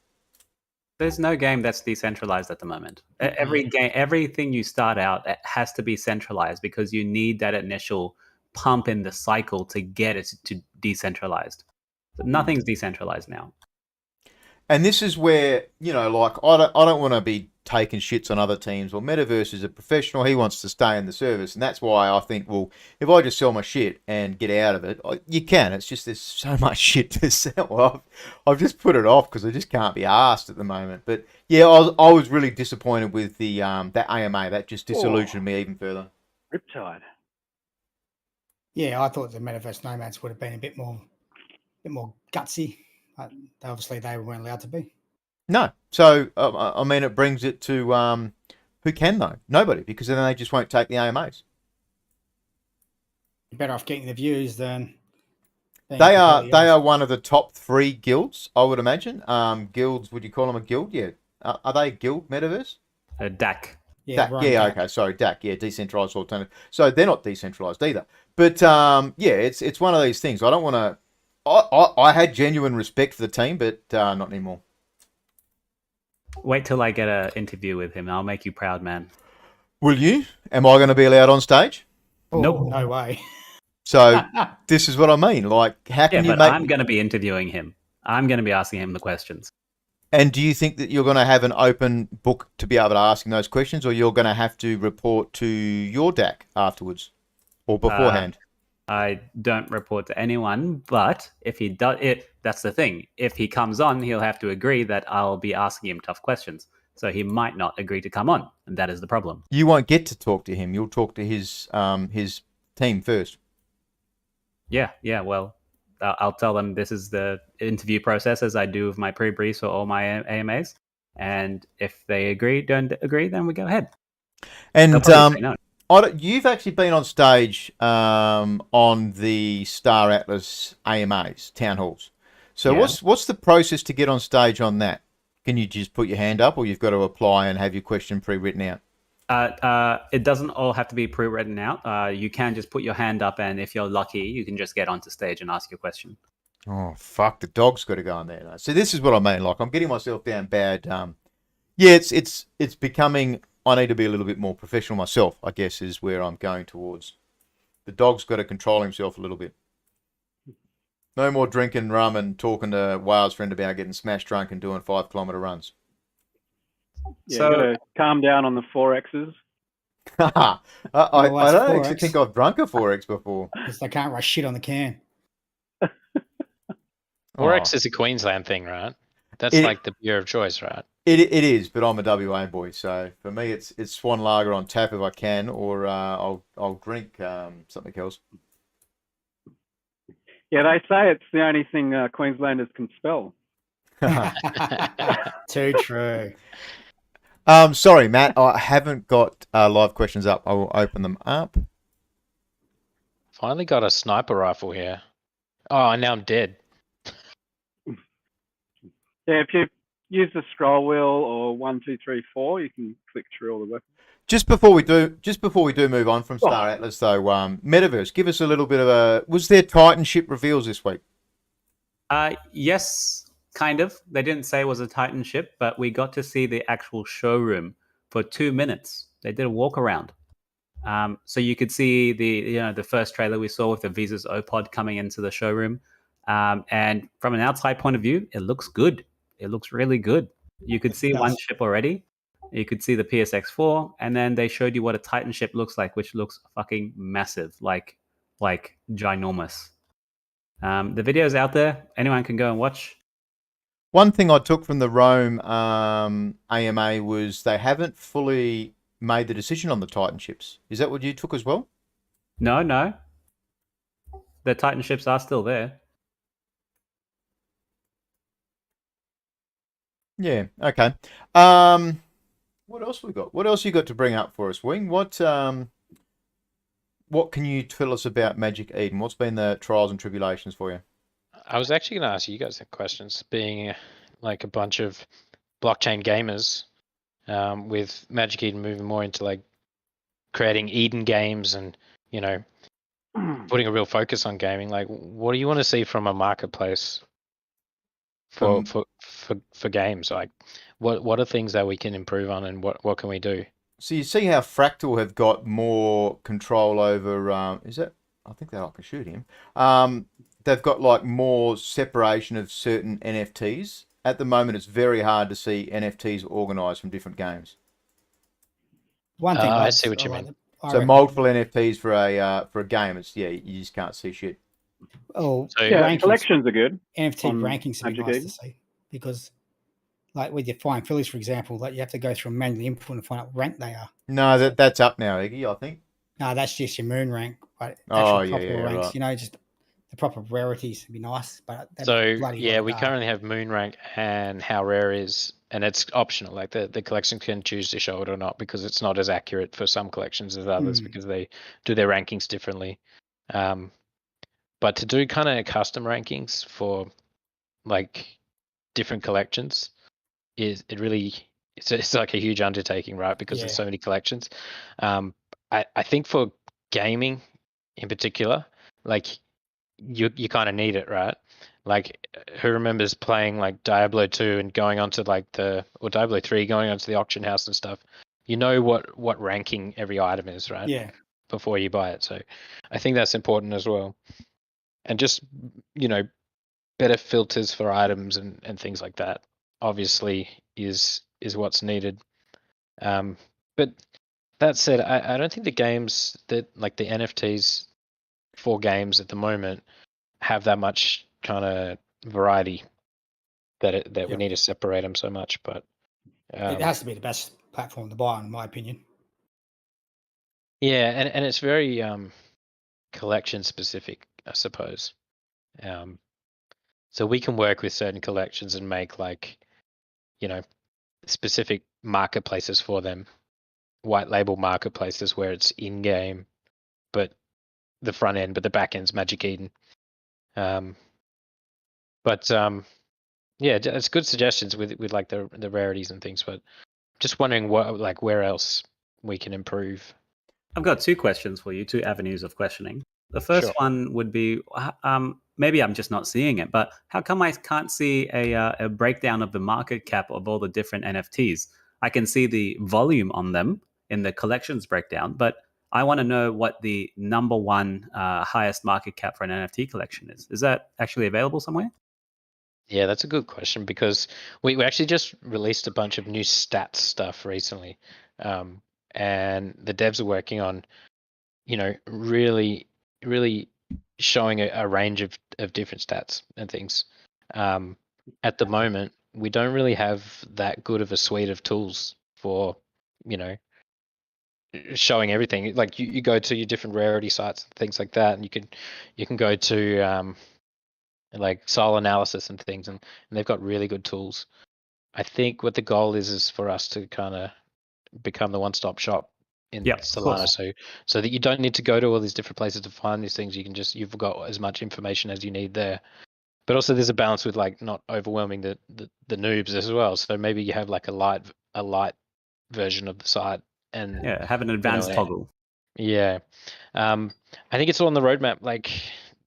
There's no game that's decentralized at the moment. Every game, everything you start out, it has to be centralized, because you need that initial pump in the cycle to get it to decentralized. But nothing's decentralized now. And this is where, like, I don't want to be taking shits on other teams. Well, Metaverse is a professional. He wants to stay in the service. And that's why I think, well, if I just sell my shit and get out of it, you can. It's just there's so much shit to sell. Well, I've just put it off because I just can't be asked at the moment. But, yeah, I was really disappointed with the that AMA. That just disillusioned me even further. Riptide. Yeah, I thought the Metaverse Nomads would have been a bit more gutsy. But obviously, they weren't allowed to be. No. So, I mean, it brings it to who can, though? Nobody, because then they just won't take the AMAs. You're better off getting the views than... They are one of the top 3 guilds, I would imagine. Guilds, would you call them a guild? Yeah. Are they a guild, Metaverse? DAC. Yeah, okay, sorry, DAC, yeah, decentralized alternative. So they're not decentralized either. But yeah, it's one of these things. I don't want to... I had genuine respect for the team, but not anymore. Wait till I get an interview with him. I'll make you proud, man. Will you? Am I going to be allowed on stage? Oh, Nope. No way. So this is what I mean. Like, how can you make... I'm going to be interviewing him. I'm going to be asking him the questions. And do you think that you're going to have an open book to be able to ask him those questions, or you're going to have to report to your DAC afterwards or beforehand? I don't report to anyone, but if he does it, that's the thing. If he comes on, he'll have to agree that I'll be asking him tough questions. So he might not agree to come on, and that is the problem. You won't get to talk to him. You'll talk to his team first. Yeah. Well, I'll tell them this is the interview process as I do with my pre-briefs for all my AMAs. And if they don't agree, then we go ahead. And no. You've actually been on stage on the Star Atlas AMAs, town halls. So Yeah. what's the process to get on stage on that? Can you just put your hand up, or you've got to apply and have your question pre-written out? It doesn't all have to be pre-written out. You can just put your hand up, and if you're lucky, you can just get onto stage and ask your question. Oh fuck! The dog's got to go in there. So this is what I mean. Like I'm getting myself down bad. Yeah, it's becoming. I need to be a little bit more professional myself. I guess is where I'm going towards. The dog's got to control himself a little bit. No more drinking rum and talking to Wales' friend about getting smashed drunk and doing 5-kilometer runs. Yeah, So- you got to calm down on the 4Xs. I that's don't actually 4X. think I've drunk a 4X before. Because they can't write shit on the can. 4X is a Queensland thing, right? That's It- like the beer of choice, right? It is, but I'm a WA boy, so for me it's Swan Lager on tap if I can, or I'll drink something else. Yeah, they say it's the only thing Queenslanders can spell. Too true. Sorry, Matt, I haven't got live questions up. I will open them up. Finally got a sniper rifle here. Oh, and now I'm dead. Yeah, if you use the scroll wheel or 1, 2, 3, 4, you can click through all the weapons. Just before we do move on from Star Atlas, though, Metaverse, give us a little bit of a. Was there Titanship reveals this week? Yes, kind of. They didn't say it was a Titan ship, but we got to see the actual showroom for 2 minutes. They did a walk around. So you could see the first trailer we saw with the Visa's O-Pod coming into the showroom. And from an outside point of view, it looks good. It looks really good. You could see one ship already. You could see the PSX-4, and then they showed you what a Titan ship looks like, which looks fucking massive, like ginormous. The video's out there. Anyone can go and watch. One thing I took from the Rome AMA was they haven't fully made the decision on the Titan ships. Is that what you took as well? No. The Titan ships are still there. Yeah. Okay. What else we got? What else you got to bring up for us, Wing? What can you tell us about Magic Eden? What's been the trials and tribulations for you? I was actually going to ask you guys some questions, being like a bunch of blockchain gamers, with Magic Eden moving more into like creating Eden games and putting a real focus on gaming. Like, what do you want to see from a marketplace for games? Like, what are things that we can improve on, and what can we do? So you see how Fractal have got more control over. Is it? I think I can shoot him. They've got like more separation of certain NFTs. At the moment, it's very hard to see NFTs organised from different games. One thing I see what you mean. So multiple NFTs for a game, you just can't see shit. Oh, So- Yeah, rankings. collections are good. NFT on rankings would be Magic nice Eden. to see because, like with your Flying Phillies, for example, like you have to go through and manually input and find out what rank they are. No, that's up now, Iggy. I think. No, that's just your moon rank, but Oh, actual yeah, proper ranks, right. just the proper rarities would be nice. But that'd So be bloody yeah, lot we of data. currently have moon rank and how rare is, and it's optional. Like the collection can choose to show it or not, because it's not as accurate for some collections as others, because they do their rankings differently. But to do kind of custom rankings for like different collections it's like a huge undertaking, right? Because there's so many collections. I think for gaming in particular, like you kind of need it, right? Like, who remembers playing like Diablo 2 and going onto or Diablo 3, going onto the auction house and stuff? You know what ranking every item is, right? Yeah. Before you buy it. So I think that's important as well. And just, better filters for items and things like that, obviously, is what's needed. But that said, I don't think the games that, like the NFTs for games at the moment, have that much kind of variety that we need to separate them so much. But It has to be the best platform to buy on, in my opinion. yeah, and it's very collection specific, I suppose. So we can work with certain collections and make specific marketplaces for them, white label marketplaces where it's in game, but the front end, but the back end's Magic Eden. Yeah, it's good suggestions with like the rarities and things, but just wondering where else we can improve. I've got two questions for you, two avenues of questioning. The first one would be, maybe I'm just not seeing it, but how come I can't see a breakdown of the market cap of all the different NFTs? I can see the volume on them in the collections breakdown, but I want to know what the number one highest market cap for an NFT collection is. Is that actually available somewhere? Yeah, that's a good question because we actually just released a bunch of new stats stuff recently. And the devs are working on, really, really showing a range of different stats and things. At the moment, we don't really have that good of a suite of tools for, showing everything. Like you go to your different rarity sites and things like that, and you can go to like soul analysis and things, and they've got really good tools. I think what the goal is for us to kind of become the one-stop shop in Yep, of Solana, course. so that you don't need to go to all these different places to find these things. You've got as much information as you need there. But also there's a balance with like not overwhelming the noobs as well. So maybe you have like a light version of the site, and Yeah, have an advanced toggle. yeah. I think it's all on the roadmap. Like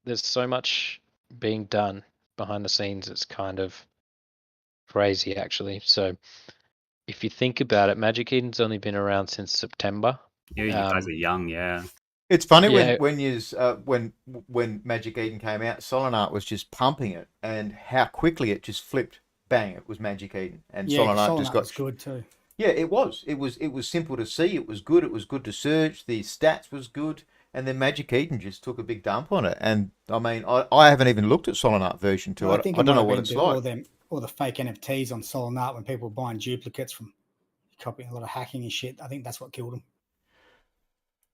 there's so much being done behind the scenes. It's kind of crazy actually. So if you think about it, Magic Eden's only been around since September. You guys are young, yeah. It's funny Yeah. when Magic Eden came out, Solana was just pumping it, and how quickly it just flipped. Bang! It was Magic Eden, and Yeah, Solana just got was good too. Yeah, it was. It was simple to see. It was good. It was good to search. The stats was good, and then Magic Eden just took a big dump on it. And I mean, I haven't even looked at Solana version 2. I think I it don't might know have what been it's like. all the fake NFTs on Solana when people were buying duplicates from copying a lot of hacking and shit. I think that's what killed them.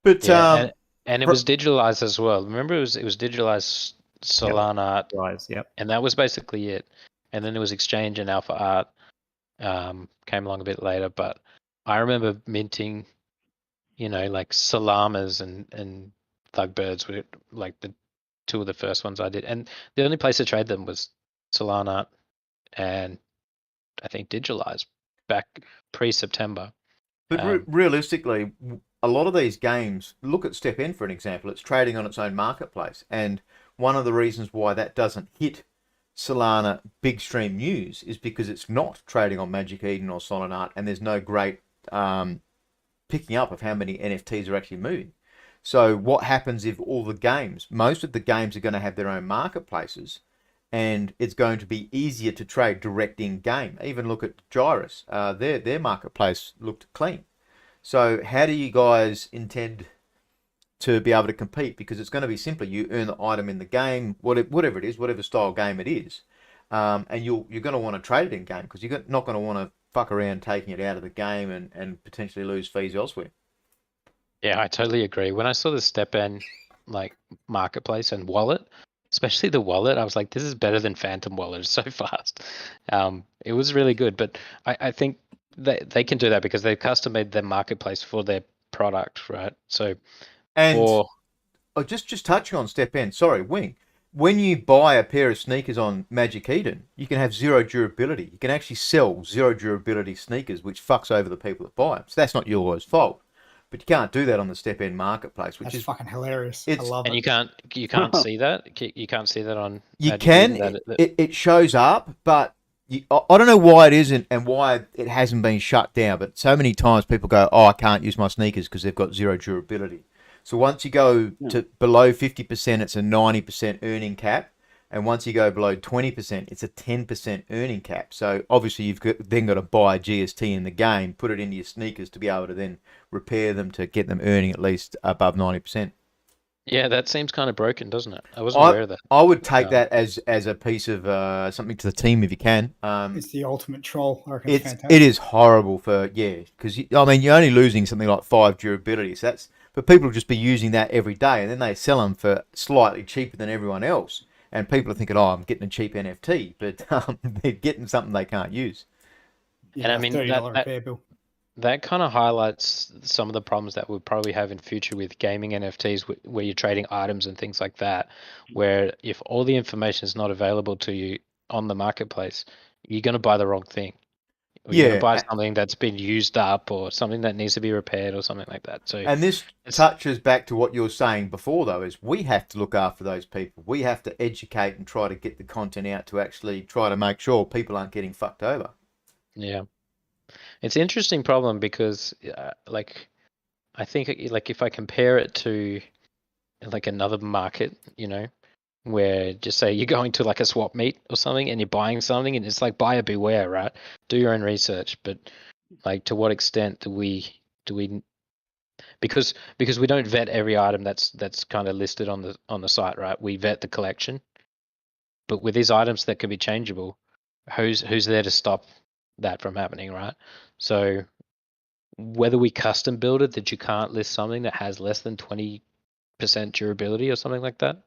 But Yeah, and it was digitalized as well. Remember, it was digitalized Solana art, Rise, yep. and that was basically it. And then there was Exchange and Alpha Art came along a bit later. But I remember minting, like Salamas and Thugbirds were like the two of the first ones I did. And the only place to trade them was Solana and I think Digitalized back pre-September. But realistically, a lot of these games, look at Step In for an example, it's trading on its own marketplace. And one of the reasons why that doesn't hit Solana big stream news is because it's not trading on Magic Eden or Solana Art, and there's no great picking up of how many NFTs are actually moving. So what happens if all the games, most of the games are going to have their own marketplaces, and it's going to be easier to trade direct in game. Even look at Gyrus, their marketplace looked clean. So how do you guys intend to be able to compete? Because it's going to be simpler. You earn the item in the game, whatever it is, whatever style game it is, and you're going to want to trade it in game because you're not going to want to fuck around taking it out of the game and potentially lose fees elsewhere. Yeah, I totally agree. When I saw the Step-N like marketplace and wallet, especially the wallet, I was like, this is better than Phantom Wallet. It's so fast. It was really good, but I think they can do that because they've custom made their marketplace for their product, right? So just touching on Step In, sorry, Wing. When you buy a pair of sneakers on Magic Eden, you can have zero durability. You can actually sell zero durability sneakers, which fucks over the people that buy them. So that's not yours fault. But you can't do that on the Step In marketplace, which is fucking hilarious. I love it. And you can't see that. You can't see that on. You Magic can. Eden, It shows up, but I don't know why it isn't and why it hasn't been shut down. But so many times people go, "Oh, I can't use my sneakers because they've got zero durability." So once you go to below 50%, it's a 90% earning cap. And once you go below 20%, it's a 10% earning cap. So obviously you've then got to buy a GST in the game, put it into your sneakers to be able to then repair them to get them earning at least above 90%. Yeah, that seems kind of broken, doesn't it? I wasn't aware of that. I would take that as a piece of something to the team if you can. It's the ultimate troll. I reckon it's fantastic. it is horrible because I mean you're only losing something like 5 durability. So but people will just be using that every day, and then they sell them for slightly cheaper than everyone else. And people are thinking, "Oh, I'm getting a cheap NFT," but they're getting something they can't use. Yeah, and I mean $30 repair bill. That kind of highlights some of the problems that we'll probably have in future with gaming NFTs, where you're trading items and things like that. Where if all the information is not available to you on the marketplace, you're going to buy the wrong thing. Or you're going Yeah, to buy something that's been used up or something that needs to be repaired or something like that. So and this touches back to what you were saying before, though, is we have to look after those people. We have to educate and try to get the content out to actually try to make sure people aren't getting fucked over. yeah, it's an interesting problem because like I think like if I compare it to like another market, where just say you're going to like a swap meet or something and you're buying something and it's like buyer beware, right? Do your own research, but like to what extent do we because we don't vet every item that's kind of listed on the site, right? We vet the collection, but with these items that can be changeable, who's there to stop that from happening, right? So whether we custom build it that you can't list something that has less than 20% durability or something like that,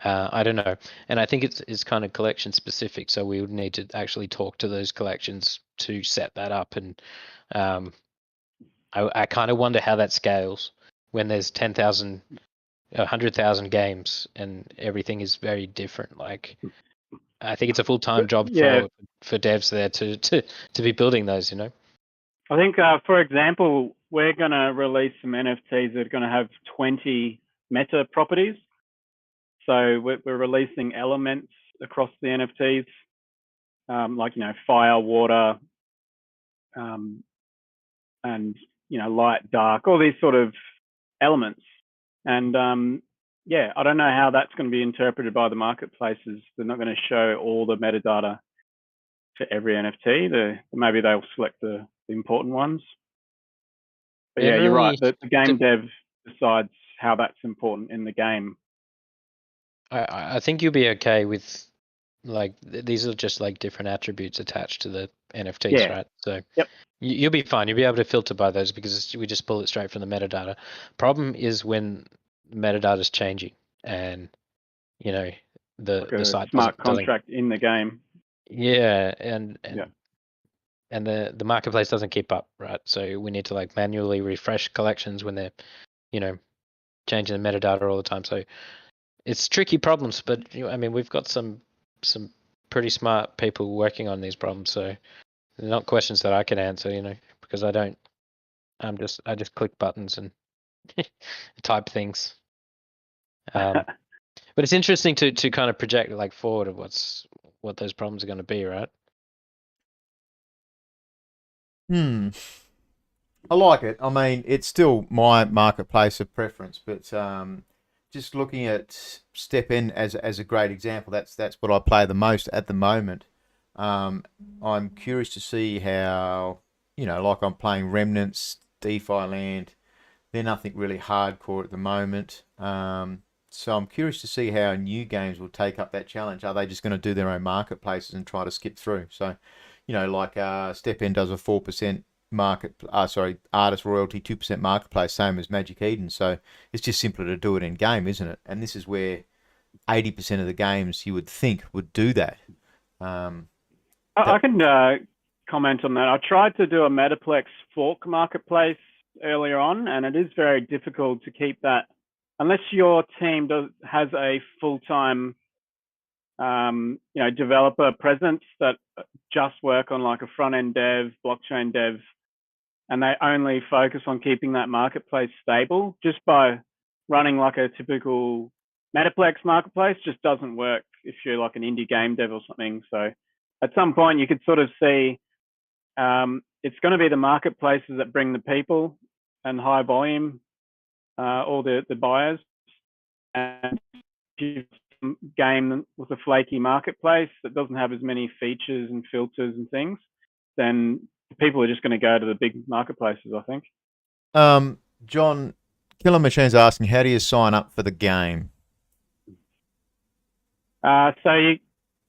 I don't know. And I think it's kind of collection specific, so we would need to actually talk to those collections to set that up. And I kind of wonder how that scales when there's 10,000, 100,000 games and everything is very different. Like, I think it's a full-time job for devs there to be building those, I think, for example, we're going to release some NFTs that are going to have 20 meta properties. So we're releasing elements across the NFTs, like, fire, water, and, light, dark, all these sort of elements. And I don't know how that's going to be interpreted by the marketplaces. They're not going to show all the metadata for every NFT. Maybe they'll select the important ones. But yeah, you're right. The game dev decides how that's important in the game. I think you'll be okay with like these are just like different attributes attached to the NFTs, right? So you'll be fine. You'll be able to filter by those because we just pull it straight from the metadata. Problem is when metadata is changing and the site smart contract in the game. Yeah, and the marketplace doesn't keep up, right? So we need to like manually refresh collections when they're changing the metadata all the time. So it's tricky problems, but I mean we've got some pretty smart people working on these problems. So they're not questions that I can answer, because I don't. I just click buttons and type things. But it's interesting to kind of project like forward of what those problems are going to be, right? I like it. I mean, it's still my marketplace of preference, but just looking at Step In as a great example, that's what I play the most at the moment. I'm curious to see how, like I'm playing Remnants, DeFi Land. They're nothing really hardcore at the moment. So I'm curious to see how new games will take up that challenge. Are they just going to do their own marketplaces and try to skip through? So, like Step In does a 4% artist royalty, 2% marketplace, same as Magic Eden. So it's just simpler to do it in game, isn't it? And this is where 80% of the games you would think would do that. I can comment on that. I tried to do a Metaplex fork marketplace earlier on, and it is very difficult to keep that unless your team has a full-time developer presence that just work on like a front-end dev, blockchain dev, and they only focus on keeping that marketplace stable. Just by running like a typical Metaplex marketplace just doesn't work if you're like an indie game dev or something. So at some point you could sort of see it's going to be the marketplaces that bring the people and high volume, all the buyers. And if you game with a flaky marketplace that doesn't have as many features and filters and things, then people are just going to go to the big marketplaces, I think. John, Killer Machine's asking, how do you sign up for the game? So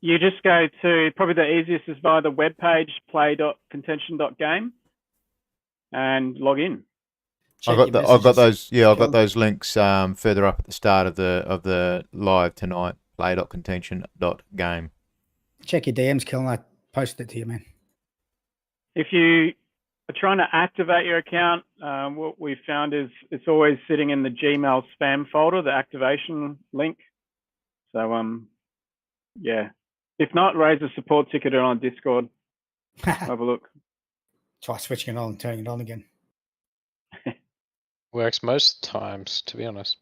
you just go to, probably the easiest is via the webpage, play.contention.game, and log in. I've got those links further up at the start of the live tonight. Play.contention.game. Check your DMs, Kill, and I posted it to you, man. If you are trying to activate your account, what we found is it's always sitting in the Gmail spam folder, the activation link. So yeah. If not, raise a support ticket on Discord. Have a look. Try switching it on and turning it on again. Works most times, to be honest.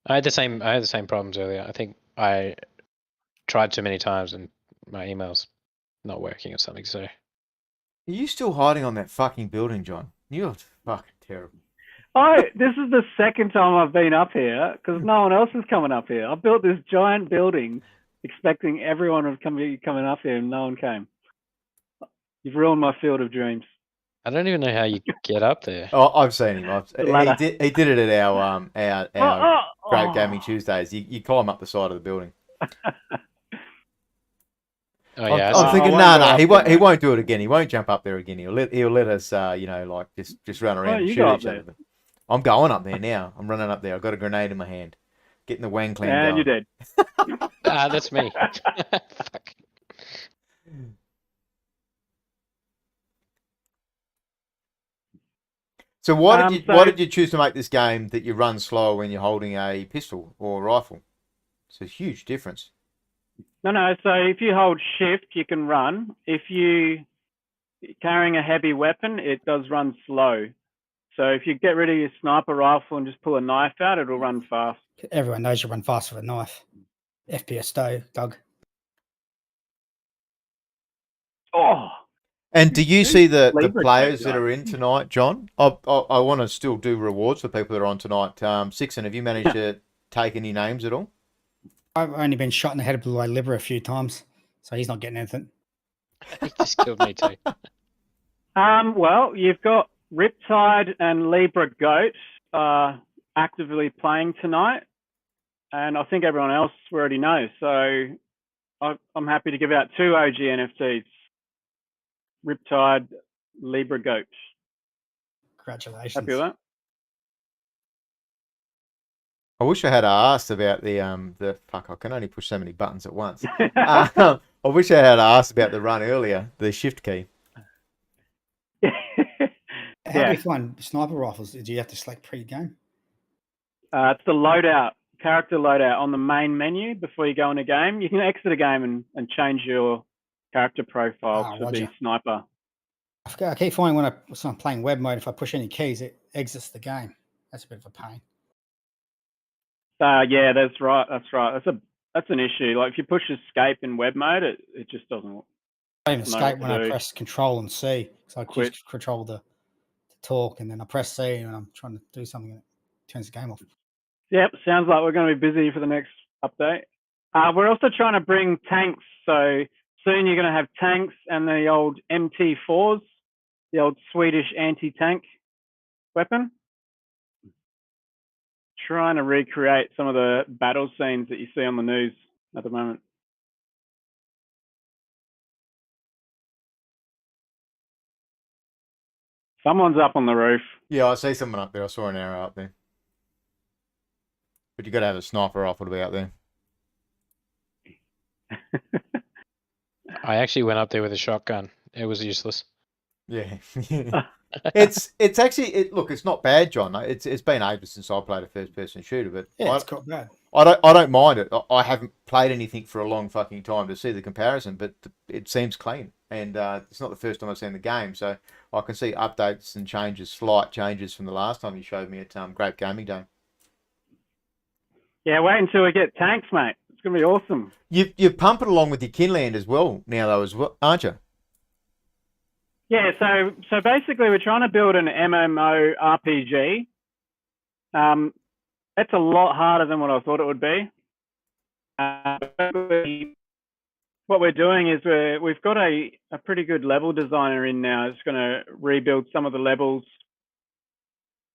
I had the same problems earlier. I think I tried too many times and my email's not working or something. So Are you still hiding on that fucking building, John? You're fucking terrible. This is the second time I've been up here because no one else is coming up here. I built this giant building expecting everyone would coming up here and no one came. You've ruined my field of dreams. I don't even know how you get up there. Oh, I've seen him. The ladder. He did it at our Grape Gaming Tuesdays. You climb up the side of the building. Oh yeah, I'm thinking, I won't he won't do it again. He won't jump up there again. He'll let us, like just run around and you shoot go each up other. But I'm going up there now. I'm running up there. I've got a grenade in my hand, getting the Wang clan And going. you're dead. that's me. Fuck. So why did you choose to make this game that you run slower when you're holding a pistol or a rifle? It's a huge difference. No. So if you hold shift, you can run. If you carrying a heavy weapon, it does run slow. So if you get rid of your sniper rifle and just pull a knife out, it'll run fast. Everyone knows you run fast with a knife. FPS Doug. Oh, And do you see the Libra players take that that. are in tonight, John? I want to still do rewards for people that are on tonight. Sixon, have you managed to take any names at all? I've only been shot in the head by Libra a few times, so he's not getting anything. He just killed me too. well, you've got Riptide and Libra Goat actively playing tonight, and I think everyone else already knows. So I'm happy to give out 2 OG NFTs: Riptide, Libra Goat. Congratulations. Happy with that? I wish I had asked about the fuck. I can only push so many buttons at once. I wish I had asked about the run earlier, the shift key. How do you find sniper rifles? Do you have to select pre-game? It's the loadout, character loadout on the main menu before you go in a game. You can exit a game and change your character profile to Roger. be sniper. I keep finding when I'm playing web mode, if I push any keys, it exits the game. That's a bit of a pain. Yeah, that's right. That's an issue. Like if you push escape in web mode, it just doesn't work. I even know escape what when to I do. press Control and C. So I Quit. just control the talk, and then I press C, and I'm trying to do something, and it turns the game off. Yep, sounds like we're going to be busy for the next update. We're also trying to bring tanks. So soon you're going to have tanks and the old MT4s, the old Swedish anti-tank weapon. Trying to recreate some of the battle scenes that you see on the news at the moment. Someone's up on the roof. Yeah, I see someone up there. I saw an arrow up there. But you got to have a sniper rifle to be out there. I actually went up there with a shotgun. It was useless. Yeah. it's actually look, it's not bad, John. It's been ages since I played a first person shooter, but Yeah, it's quite bad. I don't mind it. I haven't played anything for a long fucking time to see the comparison, but it seems clean, and it's not the first time I've seen the game, so I can see updates and changes, slight changes from the last time you showed me at Grape Gaming Day. Yeah, wait until we get tanks, mate. It's gonna be awesome. You're pumping along with your Kinland as well now, though, as well, aren't you? Yeah, so basically we're trying to build an MMO RPG. It's a lot harder than what I thought it would be. What we're doing is we've got a pretty good level designer in now. It's going to rebuild some of the levels.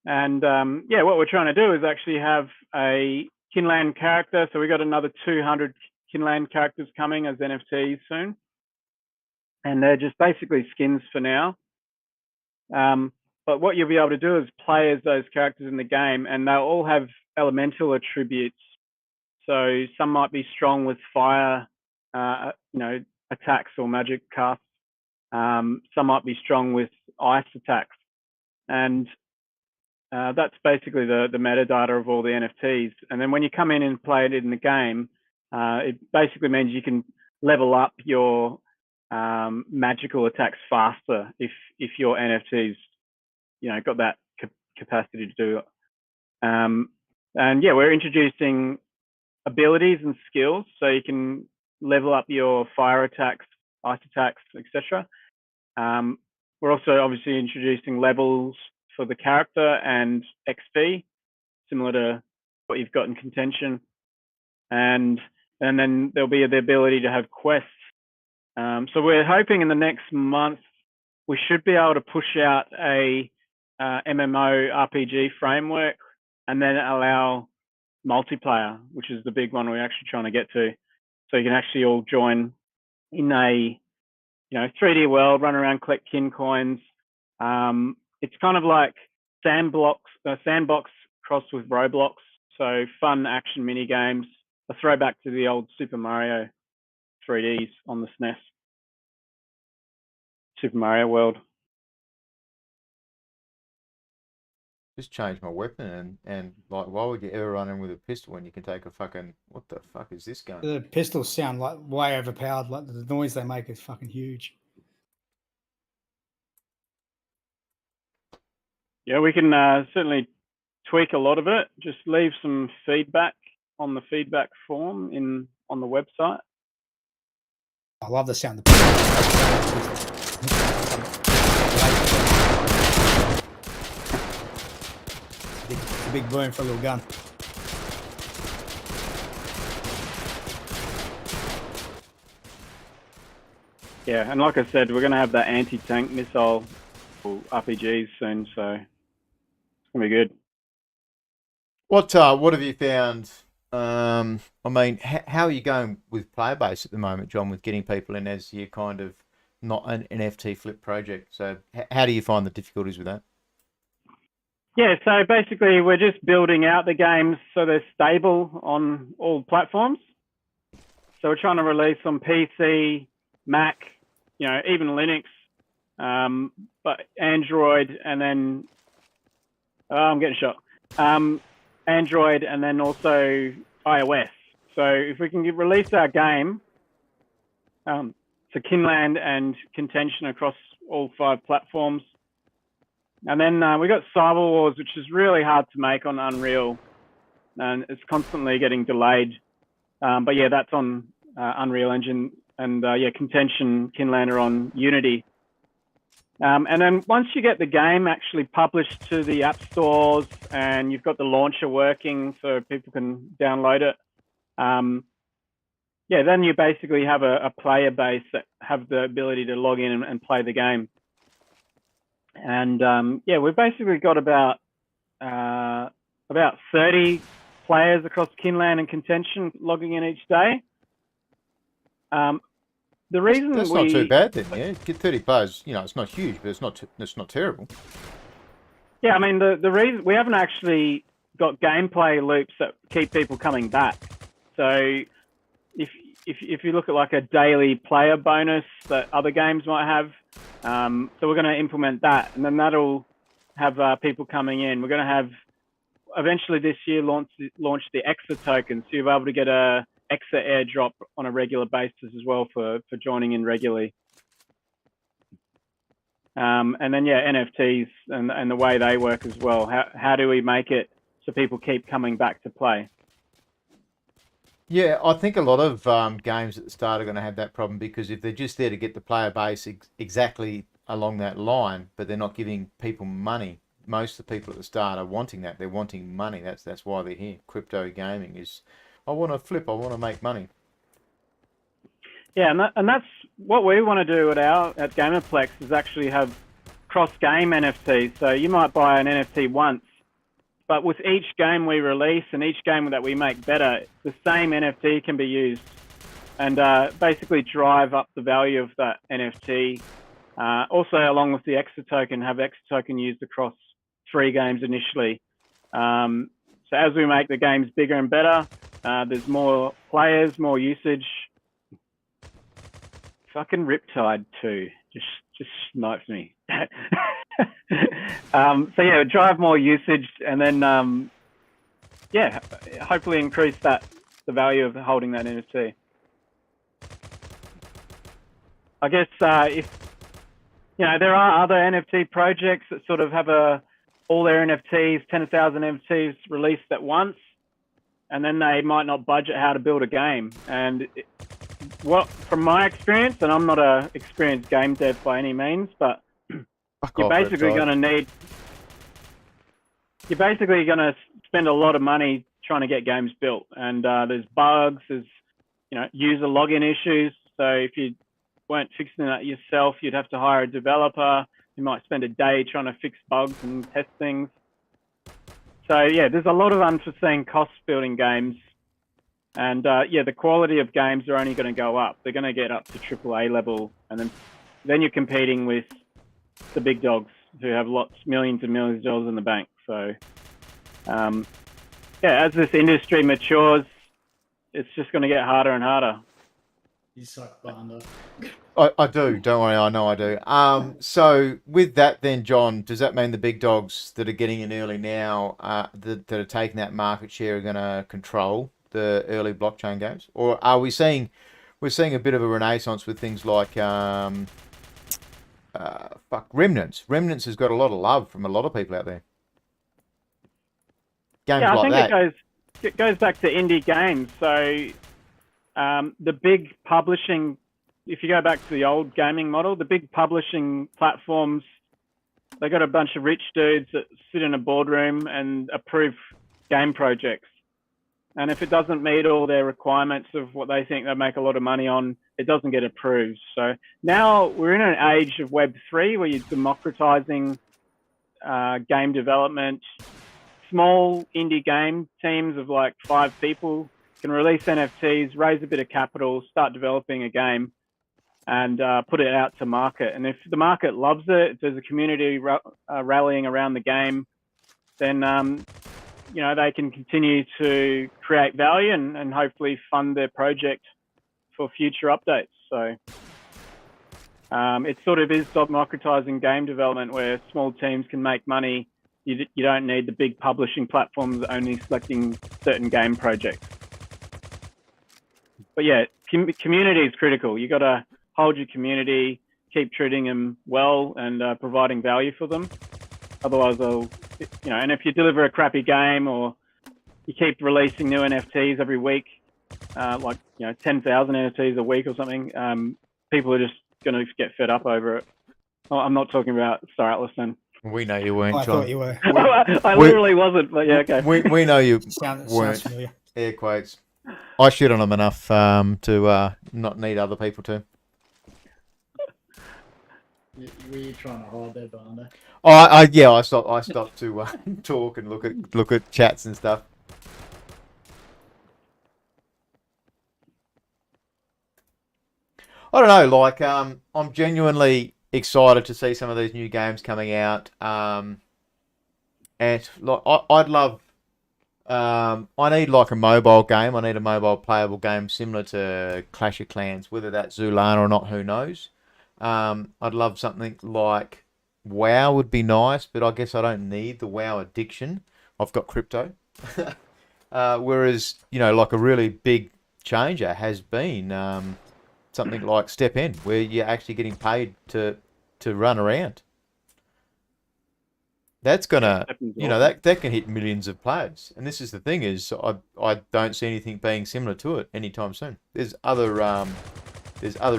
And yeah, what we're trying to do is actually have a Kinland character. So we got another 200 Kinland characters coming as NFTs soon. And they're just basically skins for now. But what you'll be able to do is play as those characters in the game, and they'll all have elemental attributes. So some might be strong with fire, attacks or magic casts. Some might be strong with ice attacks. And that's basically the metadata of all the NFTs. And then when you come in and play it in the game, it basically means you can level up your magical attacks faster if your NFTs, got that capacity to do it. And yeah, we're introducing abilities and skills so you can level up your fire attacks, ice attacks, etc. We're also obviously introducing levels for the character and XP, similar to what you've got in Contention. And then there'll be the ability to have quests. So we're hoping in the next month we should be able to push out a MMO RPG framework and then allow multiplayer, which is the big one we're actually trying to get to. So you can actually all join in a 3D world, run around, collect kin coins. It's kind of like sandbox crossed with Roblox. So fun action mini games, a throwback to the old Super Mario 3Ds on the SNES. Super Mario World. Just change my weapon and like, why would you ever run in with a pistol when you can take a fucking, what the fuck is this gun? The pistols sound like way overpowered. Like the noise they make is fucking huge. Yeah, we can certainly tweak a lot of it. Just leave some feedback on the feedback form on the website. I love the sound of the pistol. It's a big boom for a little gun. Yeah, and like I said, we're going to have that anti-tank missile RPGs soon, so it's going to be good. What have you found? I mean, how are you going with player base at the moment, John, with getting people in as you kind of not an NFT flip project? So how do you find the difficulties with that? Yeah, so basically we're just building out the games so they're stable on all platforms. So we're trying to release on PC, Mac, even Linux, but Android, and then I'm getting shot. Android, and then also iOS. So if we can release our game, so Kinland and Contention across all 5 platforms. And then we got Cyber Wars, which is really hard to make on Unreal, and it's constantly getting delayed. But yeah, that's on Unreal Engine, and Contention, Kinland are on Unity. And then once you get the game actually published to the app stores and you've got the launcher working so people can download it, then you basically have a player base that have the ability to log in and play the game. And we've basically got about 30 players across Kinland and Contention logging in each day. The reason that's not too bad then, yeah. Get 30 players, it's not huge, but it's not terrible. Yeah, I mean the reason we haven't actually got gameplay loops that keep people coming back. So if you look at like a daily player bonus that other games might have, so we're going to implement that, and then that'll have people coming in. We're going to have eventually this year launch the EXA token, so you'll be able to get a EXA airdrop on a regular basis as well for joining in regularly. And then NFTs and the way they work as well. How do we make it so people keep coming back to play? Yeah, I think a lot of games at the start are going to have that problem, because if they're just there to get the player base exactly along that line, but they're not giving people money. Most of the people at the start are wanting that. They're wanting money. That's why they're here. Crypto gaming is, I want to flip. I want to make money. Yeah, and that's what we want to do at Gamerplex, is actually have cross-game NFTs. So you might buy an NFT once, but with each game we release and each game that we make better, the same NFT can be used and basically drive up the value of that NFT. Also, along with the EXA token, have EXA token used across 3 games initially. So as we make the games bigger and better, there's more players, more usage. Fucking Riptide 2 just sniped me. So drive more usage, and then hopefully increase the value of holding that NFT. I guess if there are other NFT projects that sort of have all their NFTs, 10,000 NFTs released at once, and then they might not budget how to build a game. And from my experience, and I'm not a experienced game dev by any means, but you're basically going to spend a lot of money trying to get games built, and there's bugs, there's user login issues. So if you weren't fixing that yourself, you'd have to hire a developer. You might spend a day trying to fix bugs and test things. So yeah, there's a lot of unforeseen costs building games, and the quality of games are only going to go up. They're going to get up to AAA level, and then you're competing with the big dogs who have millions and millions of dollars in the bank. So as this industry matures, it's just going to get harder and harder. You suck, Barndog. I do. Don't worry. I know I do. So with that, then, John, does that mean the big dogs that are getting in early now, that are taking that market share, are going to control the early blockchain games, or are we're seeing a bit of a renaissance with things like Remnants? Remnants has got a lot of love from a lot of people out there. Games I like think that. it goes back to indie games. So the big publishing, if you go back to the old gaming model, the big publishing platforms, they got a bunch of rich dudes that sit in a boardroom and approve game projects. And if it doesn't meet all their requirements of what they think they'll make a lot of money on, it doesn't get approved. So now we're in an age of Web3 where you're democratizing game development. Small indie game teams of like 5 people can release NFTs, raise a bit of capital, start developing a game, and put it out to market. And if the market loves it, if there's a community rallying around the game, then they can continue to create value and hopefully fund their project for future updates. So it sort of is democratizing game development where small teams can make money. You don't need the big publishing platforms only selecting certain game projects. But yeah, community is critical. You got to hold your community, keep treating them well and providing value for them. Otherwise, and if you deliver a crappy game or you keep releasing new NFTs every week, 10,000 NFTs a week or something, people are just going to get fed up over it. Oh, I'm not talking about Star Atlas then. We know you weren't, John. I thought you were. I literally wasn't, but yeah, okay. We know you Sounds weren't. familiar. Air quotes. I shit on them enough to not need other people to. Were you trying to hide there, Barndog? I stopped to talk and look at chats and stuff. I don't know, like I'm genuinely excited to see some of these new games coming out. And like I'd love I need like a mobile game. I need a mobile playable game similar to Clash of Clans, whether that's Solana or not, who knows. I'd love something like WoW would be nice, but I guess I don't need the WoW addiction. I've got crypto. Whereas, like a really big changer has been something like Step In, where you're actually getting paid to run around. That's gonna, that can hit millions of players. And this is the thing is, I don't see anything being similar to it anytime soon. There's other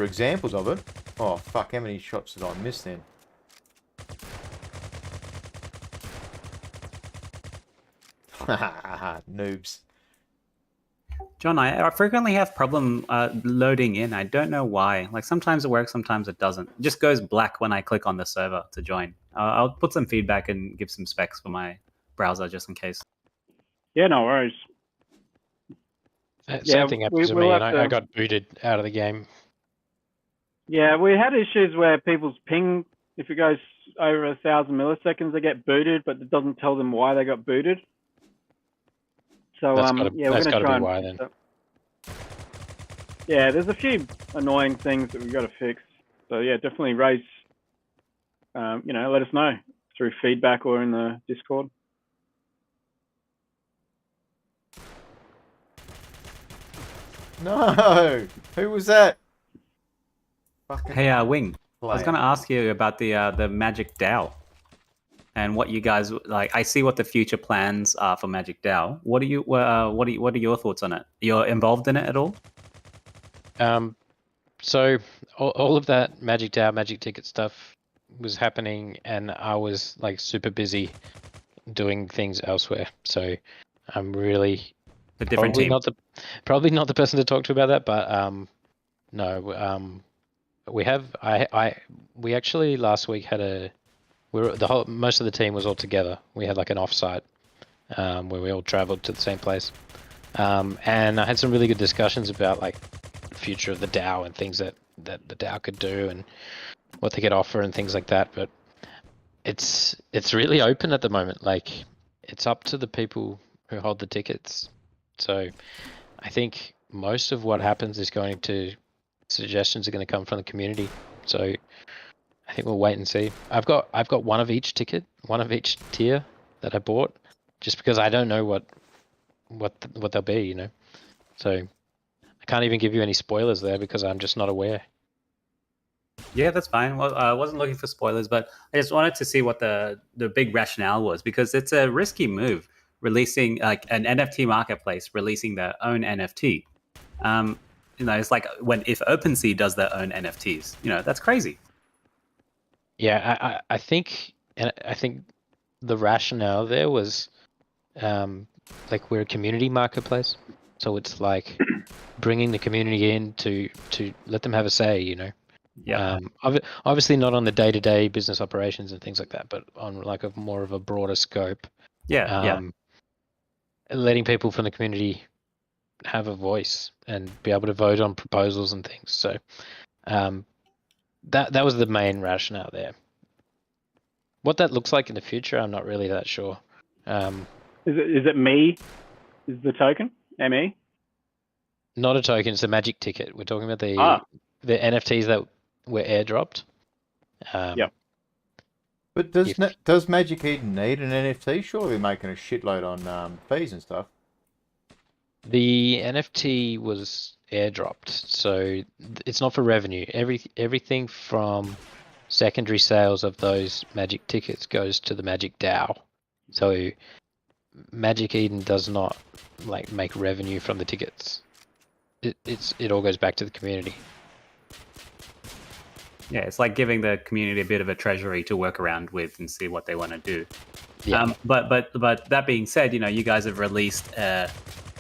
examples of it. Oh fuck! How many shots did I miss then? Noobs. John, I frequently have problem loading in. I don't know why. Like sometimes it works, sometimes it doesn't. It just goes black when I click on the server to join. I'll put some feedback and give some specs for my browser just in case. Yeah, no worries. Same thing happened to me, and I got booted out of the game. Yeah, we had issues where people's ping, if it goes over 1,000 milliseconds, they get booted, but it doesn't tell them why they got booted. So that's got to be why then. Yeah, there's a few annoying things that we've got to fix. So yeah, definitely raise. Let us know through feedback or in the Discord. No, who was that? fucking Hey, Wing. I was player. going to ask you about the Magic DAO and what you guys like. I see what the future plans are for Magic DAO. What are your thoughts on it? You're involved in it at all? So all of that Magic DAO, Magic Ticket stuff was happening, and I was like super busy doing things elsewhere. So I'm really A different team. probably not the person to talk to about that. But no, we actually last week had most of the team was all together. We had like an offsite where we all traveled to the same place, and I had some really good discussions about like the future of the DAO and things that the DAO could do and what they could offer and things like that. But it's really open at the moment. Like it's up to the people who hold the tickets. So I think most of what happens is suggestions are going to come from the community. So I think we'll wait and see. I've got one of each ticket, one of each tier that I bought, just because I don't know what they'll be, you know. So I can't even give you any spoilers there because I'm just not aware. Yeah, that's fine. Well, I wasn't looking for spoilers, but I just wanted to see what the big rationale was, because it's a risky move releasing like an NFT marketplace releasing their own NFT. It's like if OpenSea does their own NFTs, that's crazy. Yeah, I think the rationale there was like we're a community marketplace, so it's like bringing the community in to let them have a say, you know. Yeah. Obviously not on the day-to-day business operations and things like that, but on like a more of a broader scope. Yeah. Letting people from the community have a voice and be able to vote on proposals and things. So that was the main rationale there. What that looks like in the future, I'm not really that sure. Is it me? Is the token ME? Not a token, it's a magic ticket. We're talking about the NFTs that were airdropped. Yep. But does Magic Eden need an NFT? Surely they're making a shitload on fees and stuff. The NFT was airdropped, so it's not for revenue. Everything from secondary sales of those Magic tickets goes to the Magic DAO. So Magic Eden does not like make revenue from the tickets. It all goes back to the community. Yeah, it's like giving the community a bit of a treasury to work around with and see what they want to do. Yeah. But that being said, you guys have released an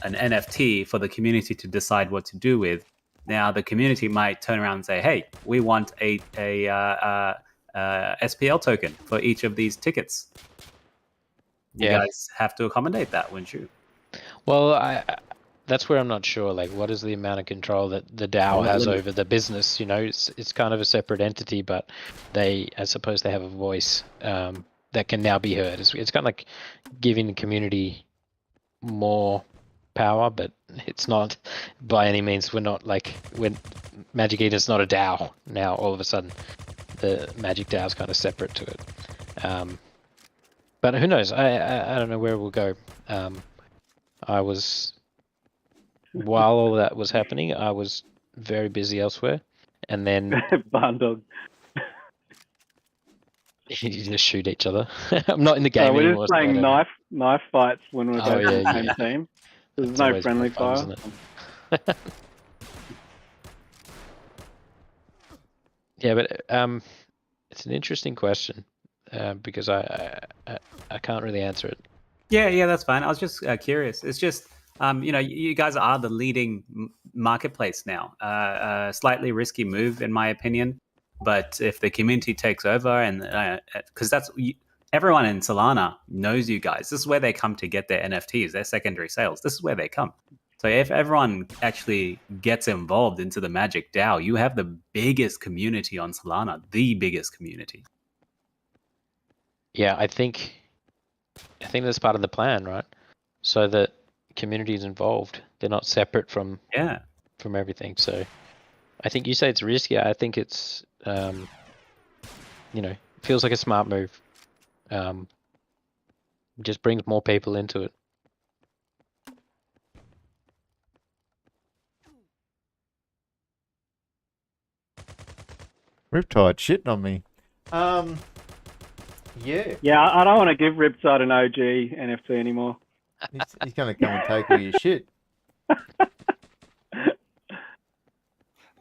NFT for the community to decide what to do with. Now the community might turn around and say, "Hey, we want a SPL token for each of these tickets." You guys have to accommodate that, wouldn't you? Well, that's where I'm not sure. Like, what is the amount of control that the DAO has over the business? You know, it's kind of a separate entity, but I suppose they have a voice that can now be heard. It's kind of like giving the community more power, but it's not by any means. We're not like when Magic Eden's not a DAO now. All of a sudden, the Magic DAO is kind of separate to it. But who knows? I don't know where we'll go. While all that was happening, I was very busy elsewhere, and then Barndog. you just shoot each other. I'm not in the game we're anymore. just playing knife fights when we're both on the same team. There's no friendly fire. Isn't it? Yeah, but it's an interesting question because I can't really answer it. Yeah, that's fine. I was just curious. It's just, you guys are the leading marketplace now. Slightly risky move, in my opinion. But if the community takes over, and because everyone in Solana knows you guys, this is where they come to get their NFTs, their secondary sales. This is where they come. So if everyone actually gets involved into the Magic DAO, you have the biggest community on Solana, the biggest community. Yeah, I think that's part of the plan, right? So that community is involved. They're not separate from everything. So I think you say it's risky. I think it's feels like a smart move. Just brings more people into it. Riptide shitting on me. Yeah. Yeah, I don't want to give Riptide an OG NFT anymore. He's going to come and take all your shit.